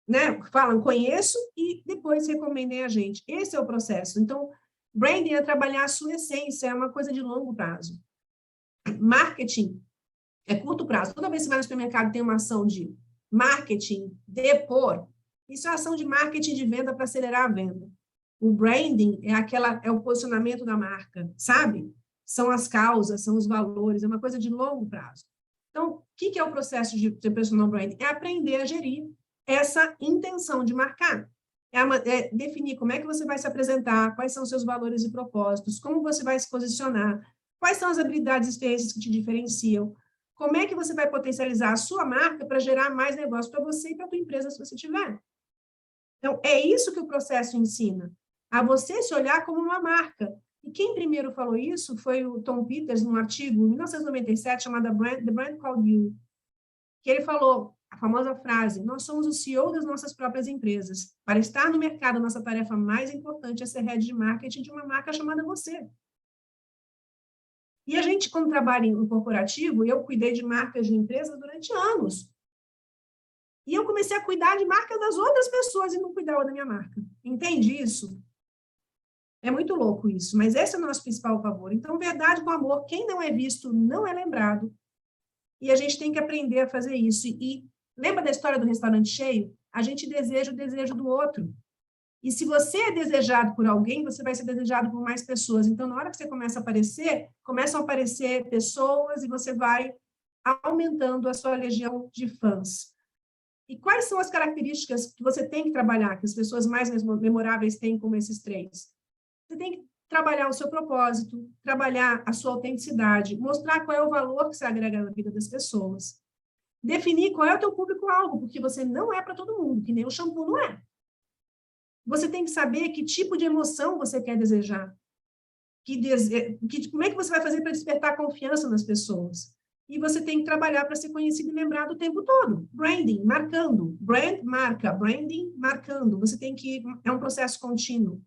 né? Falam, conheço, e depois recomendem a gente. Esse é o processo. Então, branding é trabalhar a sua essência, é uma coisa de longo prazo. Marketing é curto prazo. Toda vez que você vai no supermercado tem uma ação de marketing, depor, isso é ação de marketing de venda para acelerar a venda. O branding é o posicionamento da marca, sabe? São as causas, são os valores, é uma coisa de longo prazo. Então, o que é o processo de personal branding? É aprender a gerir essa intenção de marcar. É definir como é que você vai se apresentar, quais são os seus valores e propósitos, como você vai se posicionar, quais são as habilidades e experiências que te diferenciam, como é que você vai potencializar a sua marca para gerar mais negócio para você e para a tua empresa, se você tiver. Então, é isso que o processo ensina, a você se olhar como uma marca. E quem primeiro falou isso foi o Tom Peters, num artigo, em 1997, chamado The Brand Called You, que ele falou a famosa frase, nós somos o CEO das nossas próprias empresas. Para estar no mercado, nossa tarefa mais importante é ser head de marketing de uma marca chamada você. E a gente, quando trabalha em corporativo, eu cuidei de marcas de empresas durante anos. E eu comecei a cuidar de marcas das outras pessoas e não cuidava da minha marca. Entende isso? É muito louco isso, mas esse é o nosso principal favor. Então, verdade com amor, quem não é visto não é lembrado. E a gente tem que aprender a fazer isso. E lembra da história do restaurante cheio? A gente deseja o desejo do outro. E se você é desejado por alguém, você vai ser desejado por mais pessoas. Então, na hora que você começam a aparecer pessoas e você vai aumentando a sua legião de fãs. E quais são as características que você tem que trabalhar, que as pessoas mais memoráveis têm como esses três? Você tem que trabalhar o seu propósito, trabalhar a sua autenticidade, mostrar qual é o valor que você agrega na vida das pessoas. Definir qual é o teu público-alvo, porque você não é para todo mundo, que nem o shampoo não é. Você tem que saber que tipo de emoção você quer desejar. Como é que você vai fazer para despertar confiança nas pessoas? E você tem que trabalhar para ser conhecido e lembrado o tempo todo. Branding, marcando. Brand, marca. Branding, marcando. Você tem que... É um processo contínuo.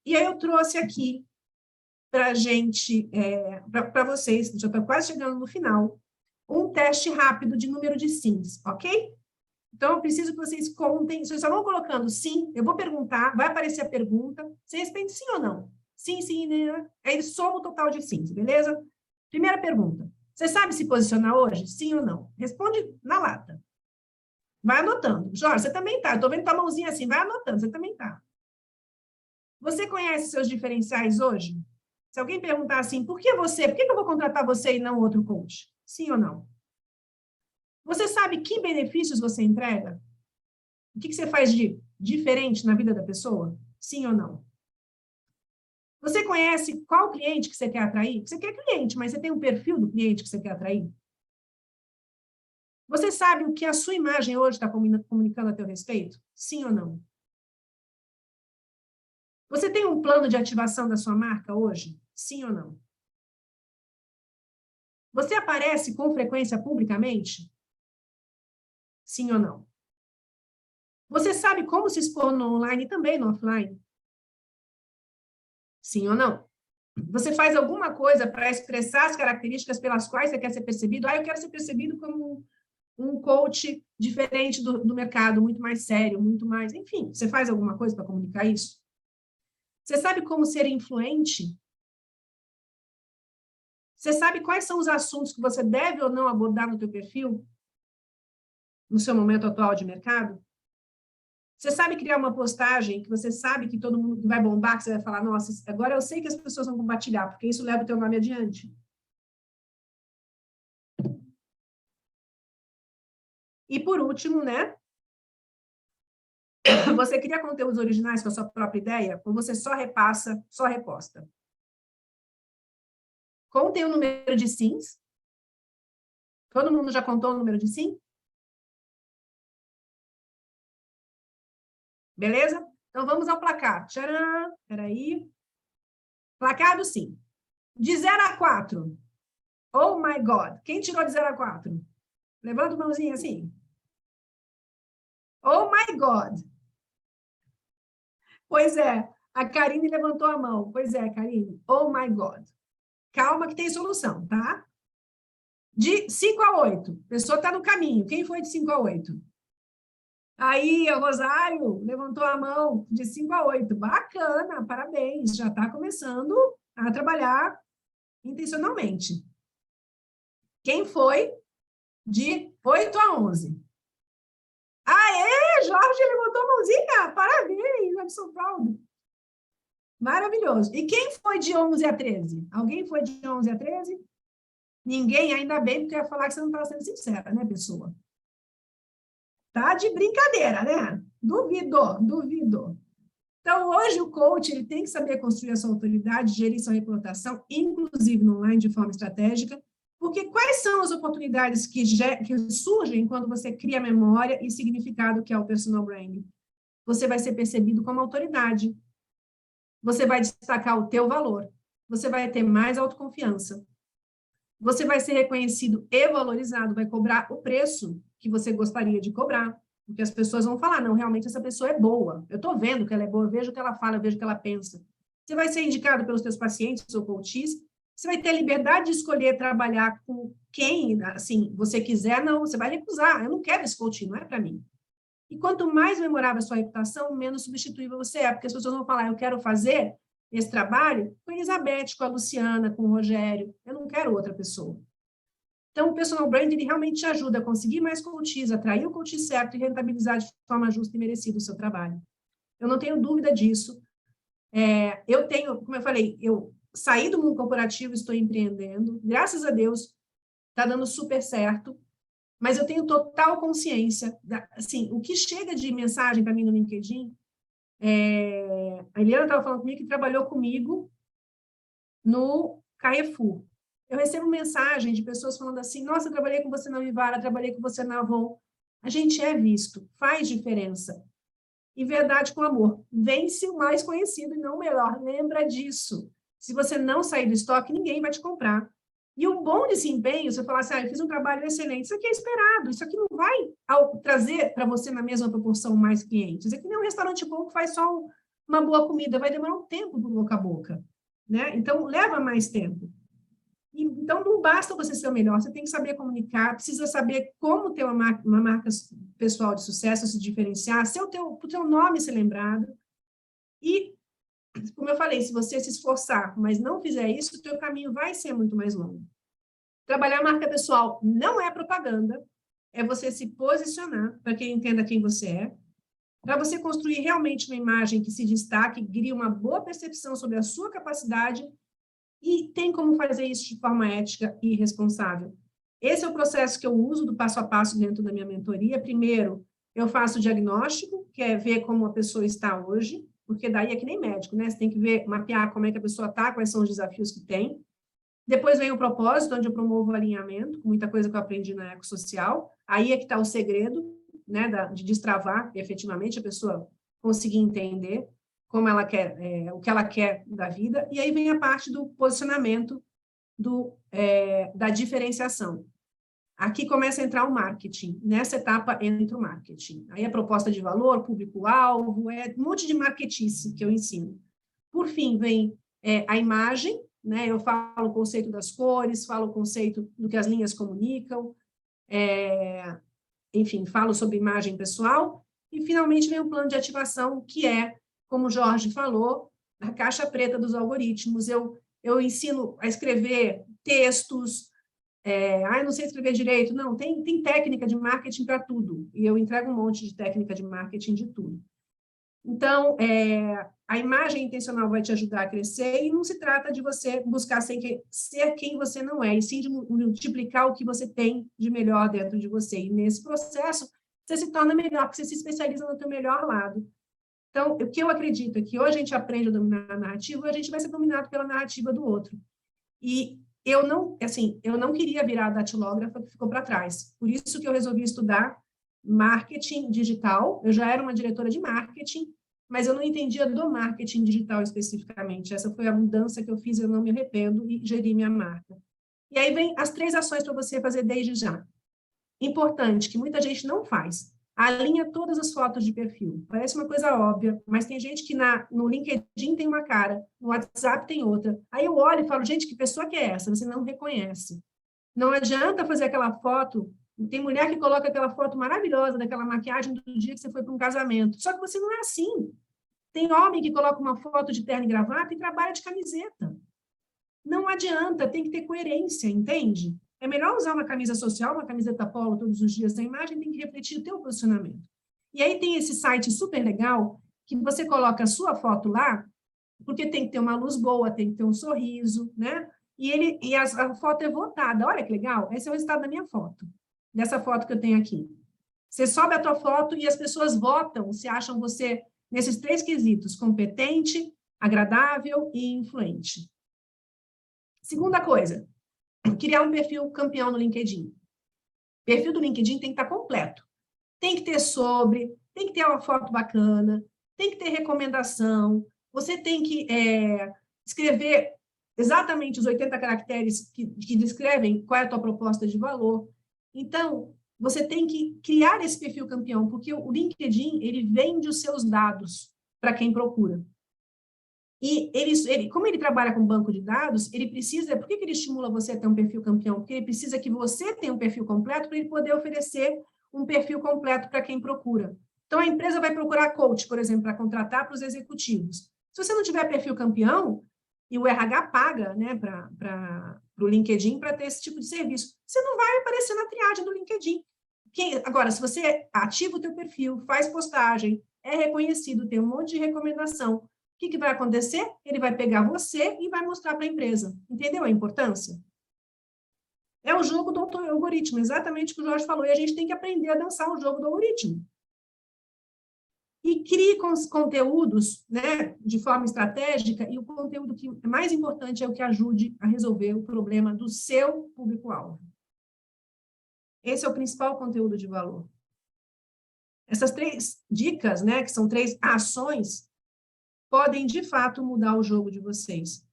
E aí eu trouxe aqui para a gente, para vocês, já está quase chegando no final, um teste rápido de número de sims, ok? Então, eu preciso que vocês contem, vocês só vão colocando sim, eu vou perguntar, vai aparecer a pergunta, você responde sim ou não? Sim, sim, né? Aí soma o total de sims, beleza? Primeira pergunta, você sabe se posicionar hoje? Sim ou não? Responde na lata. Vai anotando. Jorge, você também tá, eu tô vendo tua mãozinha assim, vai anotando, você também tá. Você conhece seus diferenciais hoje? Se alguém perguntar assim, por que eu vou contratar você e não outro coach? Sim ou não? Você sabe que benefícios você entrega? O que você faz de diferente na vida da pessoa? Sim ou não? Você conhece qual cliente que você quer atrair? Você quer cliente, mas você tem um perfil do cliente que você quer atrair? Você sabe o que a sua imagem hoje está comunicando a teu respeito? Sim ou não? Você tem um plano de ativação da sua marca hoje? Sim ou não? Você aparece com frequência publicamente? Sim ou não? Você sabe como se expor no online e também no offline? Sim ou não? Você faz alguma coisa para expressar as características pelas quais você quer ser percebido? Eu quero ser percebido como um coach diferente do mercado, muito mais sério, muito mais... Enfim, você faz alguma coisa para comunicar isso? Você sabe como ser influente? Você sabe quais são os assuntos que você deve ou não abordar no teu perfil? No seu momento atual de mercado? Você sabe criar uma postagem que você sabe que todo mundo que vai bombar, que você vai falar, nossa, agora eu sei que as pessoas vão compartilhar, porque isso leva o teu nome adiante. E por último, né? Você cria conteúdos originais com a sua própria ideia, ou você só repassa, só reposta? Contem o número de sims. Todo mundo já contou o número de sim? Beleza? Então, vamos ao placar. Tcharam! Peraí. Placar do sim. De 0 a 4. Oh, my God. Quem tirou de 0 a 4? Levanta a mãozinha assim. Oh, my God. Pois é. A Karine levantou a mão. Pois é, Karine. Oh, my God. Calma que tem solução, tá? De 5 a 8. A pessoa está no caminho. Quem foi de 5 a 8? Aí, o Rosário levantou a mão de 5 a 8. Bacana, parabéns. Já está começando a trabalhar intencionalmente. Quem foi de 8 a 11? Aê, Jorge levantou a mãozinha. Parabéns, I'm so proud. Maravilhoso. E quem foi de 11 a 13? Alguém foi de 11 a 13? Ninguém, ainda bem, porque eu ia falar que você não estava sendo sincera, né, pessoa? Tá de brincadeira, né? Duvido. Então, hoje o coach ele tem que saber construir a sua autoridade, gerir sua reputação, inclusive no online, de forma estratégica, porque quais são as oportunidades que surgem quando você cria memória e significado, que é o personal branding? Você vai ser percebido como autoridade. Você vai destacar o teu valor. Você vai ter mais autoconfiança. Você vai ser reconhecido e valorizado, vai cobrar o preço que você gostaria de cobrar, porque as pessoas vão falar, não, realmente essa pessoa é boa, eu estou vendo que ela é boa, eu vejo o que ela fala, eu vejo o que ela pensa. Você vai ser indicado pelos seus pacientes ou coaches, você vai ter a liberdade de escolher trabalhar com quem, assim, você quiser, não, você vai recusar, eu não quero esse coaching, não é para mim. E quanto mais memorável a sua reputação, menos substituível você é, porque as pessoas vão falar, eu quero fazer esse trabalho com a Elizabeth, com a Luciana, com o Rogério, eu não quero outra pessoa. Então, o personal brand, ele realmente te ajuda a conseguir mais coaches, atrair o coach certo e rentabilizar de forma justa e merecida o seu trabalho. Eu não tenho dúvida disso. Eu tenho, como eu falei, eu saí do mundo corporativo, estou empreendendo, graças a Deus, está dando super certo, mas eu tenho total consciência, assim, o que chega de mensagem para mim no LinkedIn, A Eliana estava falando comigo que trabalhou comigo no Carrefour. Eu recebo mensagem de pessoas falando assim, nossa, eu trabalhei com você na Vivara, trabalhei com você na Avon. A gente é visto, faz diferença. E verdade com amor. Vence o mais conhecido e não o melhor. Lembra disso. Se você não sair do estoque, ninguém vai te comprar. E o bom desempenho, você falar assim, eu fiz um trabalho excelente, isso aqui é esperado, isso aqui não vai trazer para você na mesma proporção mais clientes. Isso aqui não é um restaurante bom que faz só uma boa comida, vai demorar um tempo do boca a boca. Né? Então, leva mais tempo. Então, não basta você ser o melhor, você tem que saber comunicar, precisa saber como ter uma marca pessoal de sucesso, se diferenciar, o teu nome ser lembrado. E, como eu falei, se você se esforçar, mas não fizer isso, o teu caminho vai ser muito mais longo. Trabalhar a marca pessoal não é propaganda, é você se posicionar para quem entenda quem você é, para você construir realmente uma imagem que se destaque, crie uma boa percepção sobre a sua capacidade. E tem como fazer isso de forma ética e responsável. Esse é o processo que eu uso do passo a passo dentro da minha mentoria. Primeiro, eu faço o diagnóstico, que é ver como a pessoa está hoje, porque daí é que nem médico, né? Você tem que ver, mapear como é que a pessoa está, quais são os desafios que tem. Depois vem o propósito, onde eu promovo o alinhamento, com muita coisa que eu aprendi na ecossocial. Aí é que está o segredo, né, de destravar efetivamente a pessoa conseguir entender como ela quer, o que ela quer da vida, e aí vem a parte do posicionamento, da diferenciação. Aqui começa a entrar o marketing, nessa etapa entra o marketing. Aí a proposta de valor, público-alvo, um monte de marketice que eu ensino. Por fim, vem a imagem, né? Eu falo o conceito das cores, falo o conceito do que as linhas comunicam, enfim, falo sobre imagem pessoal, e finalmente vem o plano de ativação, que é, como o Jorge falou, a caixa preta dos algoritmos. Eu ensino a escrever textos, não sei escrever direito. Não, tem técnica de marketing para tudo, e eu entrego um monte de técnica de marketing de tudo. Então, a imagem intencional vai te ajudar a crescer, e não se trata de você buscar ser quem você não é, e sim de multiplicar o que você tem de melhor dentro de você. E nesse processo, você se torna melhor, porque você se especializa no teu melhor lado. Então, o que eu acredito é que hoje a gente aprende a dominar a narrativa, e a gente vai ser dominado pela narrativa do outro. E eu não queria virar datilógrafa, que ficou para trás. Por isso que eu resolvi estudar marketing digital. Eu já era uma diretora de marketing, mas eu não entendia do marketing digital especificamente. Essa foi a mudança que eu fiz, eu não me arrependo, e geri minha marca. E aí vem as 3 ações para você fazer desde já. Importante, que muita gente não faz. Alinha todas as fotos de perfil. Parece uma coisa óbvia, mas tem gente que no LinkedIn tem uma cara, no WhatsApp tem outra. Aí eu olho e falo, gente, que pessoa que é essa? Você não reconhece. Não adianta fazer aquela foto. Tem mulher que coloca aquela foto maravilhosa, daquela maquiagem do dia que você foi para um casamento. Só que você não é assim. Tem homem que coloca uma foto de terno e gravata e trabalha de camiseta. Não adianta, tem que ter coerência, entende? É melhor usar uma camisa social, uma camiseta polo todos os dias. A imagem tem que refletir o teu posicionamento. E aí tem esse site super legal, que você coloca a sua foto lá, porque tem que ter uma luz boa, tem que ter um sorriso, né? E a foto é votada. Olha que legal, esse é o resultado da minha foto, dessa foto que eu tenho aqui. Você sobe a tua foto e as pessoas votam se acham você, nesses 3 quesitos, competente, agradável e influente. Segunda coisa, criar um perfil campeão no LinkedIn. O perfil do LinkedIn tem que estar completo. Tem que ter tem que ter uma foto bacana, tem que ter recomendação, você tem que escrever exatamente os 80 caracteres que descrevem qual é a tua proposta de valor. Então, você tem que criar esse perfil campeão, porque o LinkedIn, ele vende os seus dados para quem procura. E como ele trabalha com banco de dados, ele precisa... Por que ele estimula você a ter um perfil campeão? Porque ele precisa que você tenha um perfil completo para ele poder oferecer um perfil completo para quem procura. Então, a empresa vai procurar coach, por exemplo, para contratar para os executivos. Se você não tiver perfil campeão, e o RH paga, né, para o LinkedIn para ter esse tipo de serviço, você não vai aparecer na triagem do LinkedIn. Agora, se você ativa o teu perfil, faz postagem, é reconhecido, tem um monte de recomendação, o que vai acontecer? Ele vai pegar você e vai mostrar para a empresa. Entendeu a importância? É o jogo do algoritmo, exatamente o que o Jorge falou, e a gente tem que aprender a dançar o jogo do algoritmo. e crie conteúdos, né, de forma estratégica, e o conteúdo que é mais importante é o que ajude a resolver o problema do seu público-alvo. Esse é o principal conteúdo de valor. Essas 3 dicas, né, que são 3 ações, podem, de fato, mudar o jogo de vocês.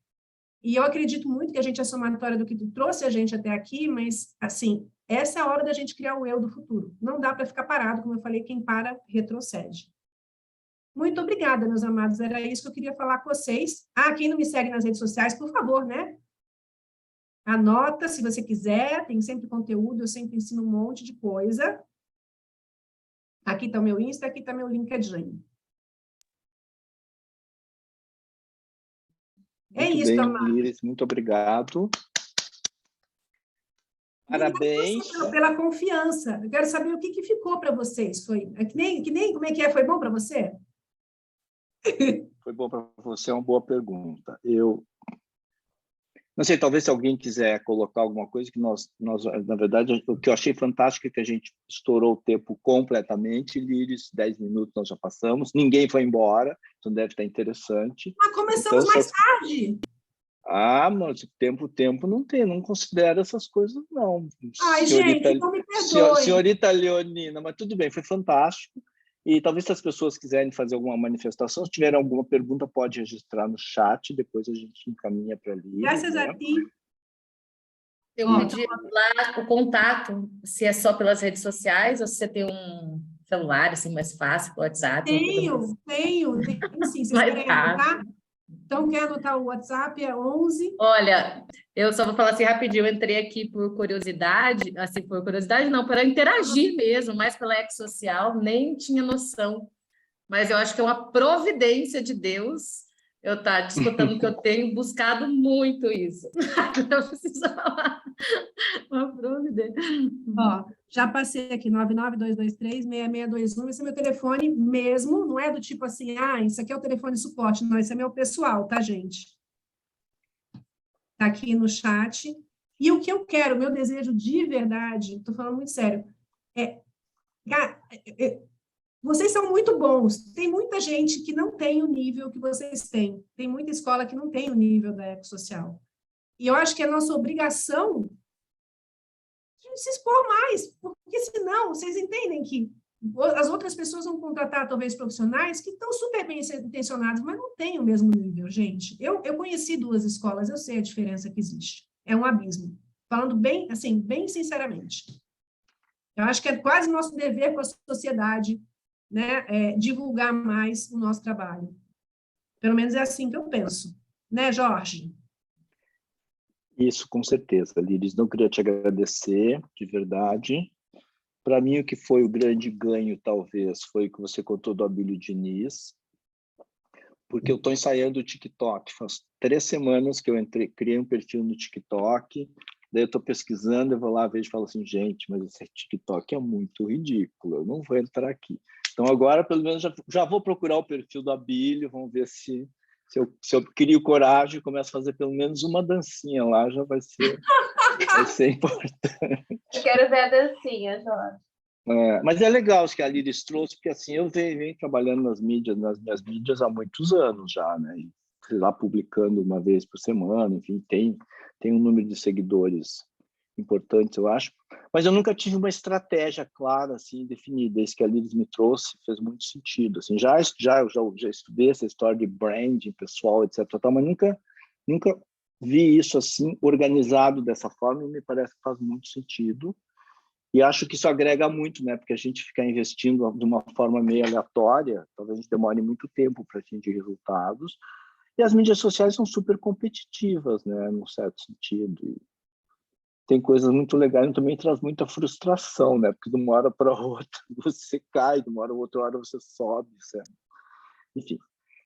E eu acredito muito que a gente é somatória do que trouxe a gente até aqui, mas, assim, essa é a hora da gente criar o eu do futuro. Não dá para ficar parado, como eu falei, quem para, retrocede. Muito obrigada, meus amados. Era isso que eu queria falar com vocês. Ah, quem não me segue nas redes sociais, por favor, né? Anota, se você quiser, tem sempre conteúdo, eu sempre ensino um monte de coisa. Aqui está o meu Insta, aqui está meu LinkedIn. É Muito isso, bem, amado. Líris, muito obrigado. Parabéns. Pela confiança. Eu quero saber o que ficou para vocês. Foi que nem como é que é? Foi bom para você? Foi bom para você, é uma boa pergunta. Eu não sei, talvez se alguém quiser colocar alguma coisa que nós na verdade, o que eu achei fantástico é que a gente estourou o tempo completamente, Líris, 10 minutos nós já passamos, ninguém foi embora, então deve estar interessante. Ah, começamos então, mais tarde. Ah, mas tempo não tem, não considero essas coisas, não. Ai, senhorita, gente, não me perdoe. Senhorita Leonina, mas tudo bem, foi fantástico. E talvez se as pessoas quiserem fazer alguma manifestação, se tiverem alguma pergunta, pode registrar no chat, depois a gente encaminha para ali. Graças a ti. Eu pedi lá o contato, se é só pelas redes sociais ou se você tem um celular, assim, mais fácil, WhatsApp. Tenho sim. Vocês Mais querem anotar? Então, quer anotar o WhatsApp? É 11. Olha, eu só vou falar assim rapidinho, eu entrei aqui por curiosidade, assim, por curiosidade não, para interagir mesmo, mais pela ex-social, nem tinha noção. Mas eu acho que é uma providência de Deus eu estar disputando que eu tenho buscado muito isso. Eu preciso falar. Uma providência. Ó, já passei aqui, 99223-6621, esse é meu telefone mesmo, não é do tipo assim, ah, isso aqui é o telefone de suporte, não, esse é meu pessoal, tá, gente? Tá aqui no chat. E o que eu quero, meu desejo de verdade, estou falando muito sério, vocês são muito bons. Tem muita gente que não tem o nível que vocês têm. Tem muita escola que não tem o nível da ecossocial. E eu acho que é nossa obrigação de se expor mais, porque senão, vocês entendem que as outras pessoas vão contratar, talvez, profissionais que estão super bem intencionados, mas não têm o mesmo nível, gente. Eu conheci 2 escolas, eu sei a diferença que existe. É um abismo. Falando bem, assim, bem sinceramente. Eu acho que é quase nosso dever com a sociedade, né, divulgar mais o nosso trabalho. Pelo menos é assim que eu penso. Né, Jorge? Isso, com certeza, Líris. Não queria te agradecer, de verdade. Para mim, o que foi o grande ganho, talvez, foi o que você contou do Abílio Diniz, porque eu estou ensaiando o TikTok. Faz 3 semanas que eu criei um perfil no TikTok, daí eu estou pesquisando, eu vou lá, vejo e falo assim, gente, mas esse TikTok é muito ridículo, eu não vou entrar aqui. Então, agora, pelo menos, já vou procurar o perfil do Abílio, vamos ver se eu crio coragem e começo a fazer pelo menos uma dancinha lá, já vai ser importante. Eu quero ver a dancinha, Jorge. Mas é legal isso que a Líris trouxe, porque assim, eu venho trabalhando nas minhas mídias há muitos anos já, né? E, sei lá, publicando uma vez por semana, enfim, tem um número de seguidores importantes, eu acho. Mas eu nunca tive uma estratégia clara, assim, definida. Isso que a Líris me trouxe fez muito sentido. Assim, já estudei essa história de branding pessoal, etc. Mas nunca vi isso assim organizado dessa forma e me parece que faz muito sentido. E acho que isso agrega muito, né? Porque a gente ficar investindo de uma forma meio aleatória, talvez a gente demore muito tempo para atingir resultados. E as mídias sociais são super competitivas, né? Num certo sentido. E tem coisas muito legais, e também traz muita frustração, né? Porque de uma hora para outra você cai, de uma hora para outra hora você sobe, certo? Enfim.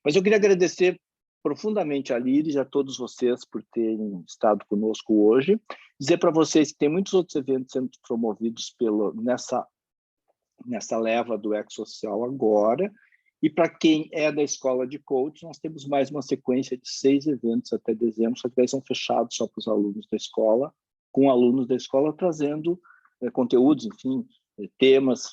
Mas eu queria agradecer profundamente a Líris e a todos vocês por terem estado conosco hoje. Dizer para vocês que tem muitos outros eventos sendo promovidos nessa leva do ecossocial agora. E para quem é da escola de coach, nós temos mais uma sequência de 6 eventos até dezembro, só que daí são fechados só para os alunos da escola, com alunos da escola trazendo conteúdos, enfim, temas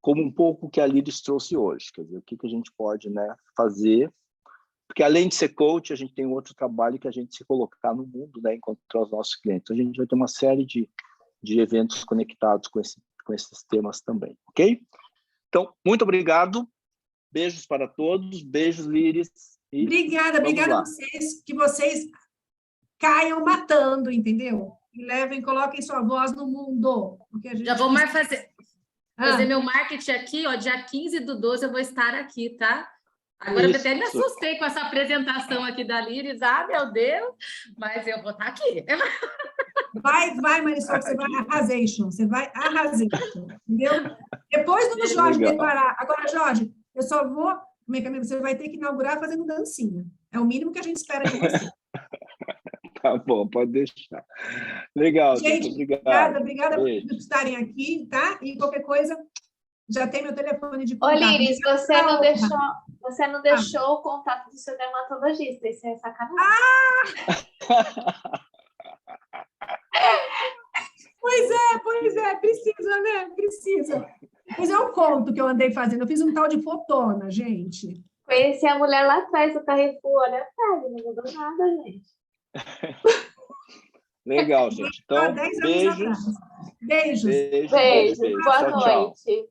como um pouco que a Liris trouxe hoje, quer dizer, o que a gente pode, né, fazer, porque além de ser coach, a gente tem um outro trabalho que a gente se colocar no mundo, né, encontrar os nossos clientes. Então, a gente vai ter uma série de eventos conectados com esses temas também, ok? Então, muito obrigado, beijos para todos, beijos, Liris. Obrigada a vocês, que vocês caiam matando, entendeu? E coloquem sua voz no mundo. Porque a gente Já vou mais fazer Ah, meu marketing aqui, ó, dia 15/12 eu vou estar aqui, tá? Agora eu até me assustei com essa apresentação aqui da Liris, meu Deus, mas eu vou estar aqui. vai, Marisol, que você vai arrasation, entendeu? Depois do Jorge Legal. declarar. Agora, Jorge, eu só vou... Como é que é? Você vai ter que inaugurar fazendo dancinha. É o mínimo que a gente espera de você. Tá bom, pode deixar. Legal, gente, obrigado. Obrigada Beijo. por estarem aqui, tá? E qualquer coisa, já tem meu telefone de Ô, contato. Liris, você não deixou o contato do seu dermatologista, isso é sacanagem. Pois é, precisa, né? Precisa. Mas é um conto que eu andei fazendo. Eu fiz um tal de fotona, gente. Conheci a mulher lá atrás do Carrefour, olha a pele, não mudou nada, gente. Legal, gente. Então, 10 anos beijos. atrás. Beijos. Beijo, boa Tchau, tchau. noite.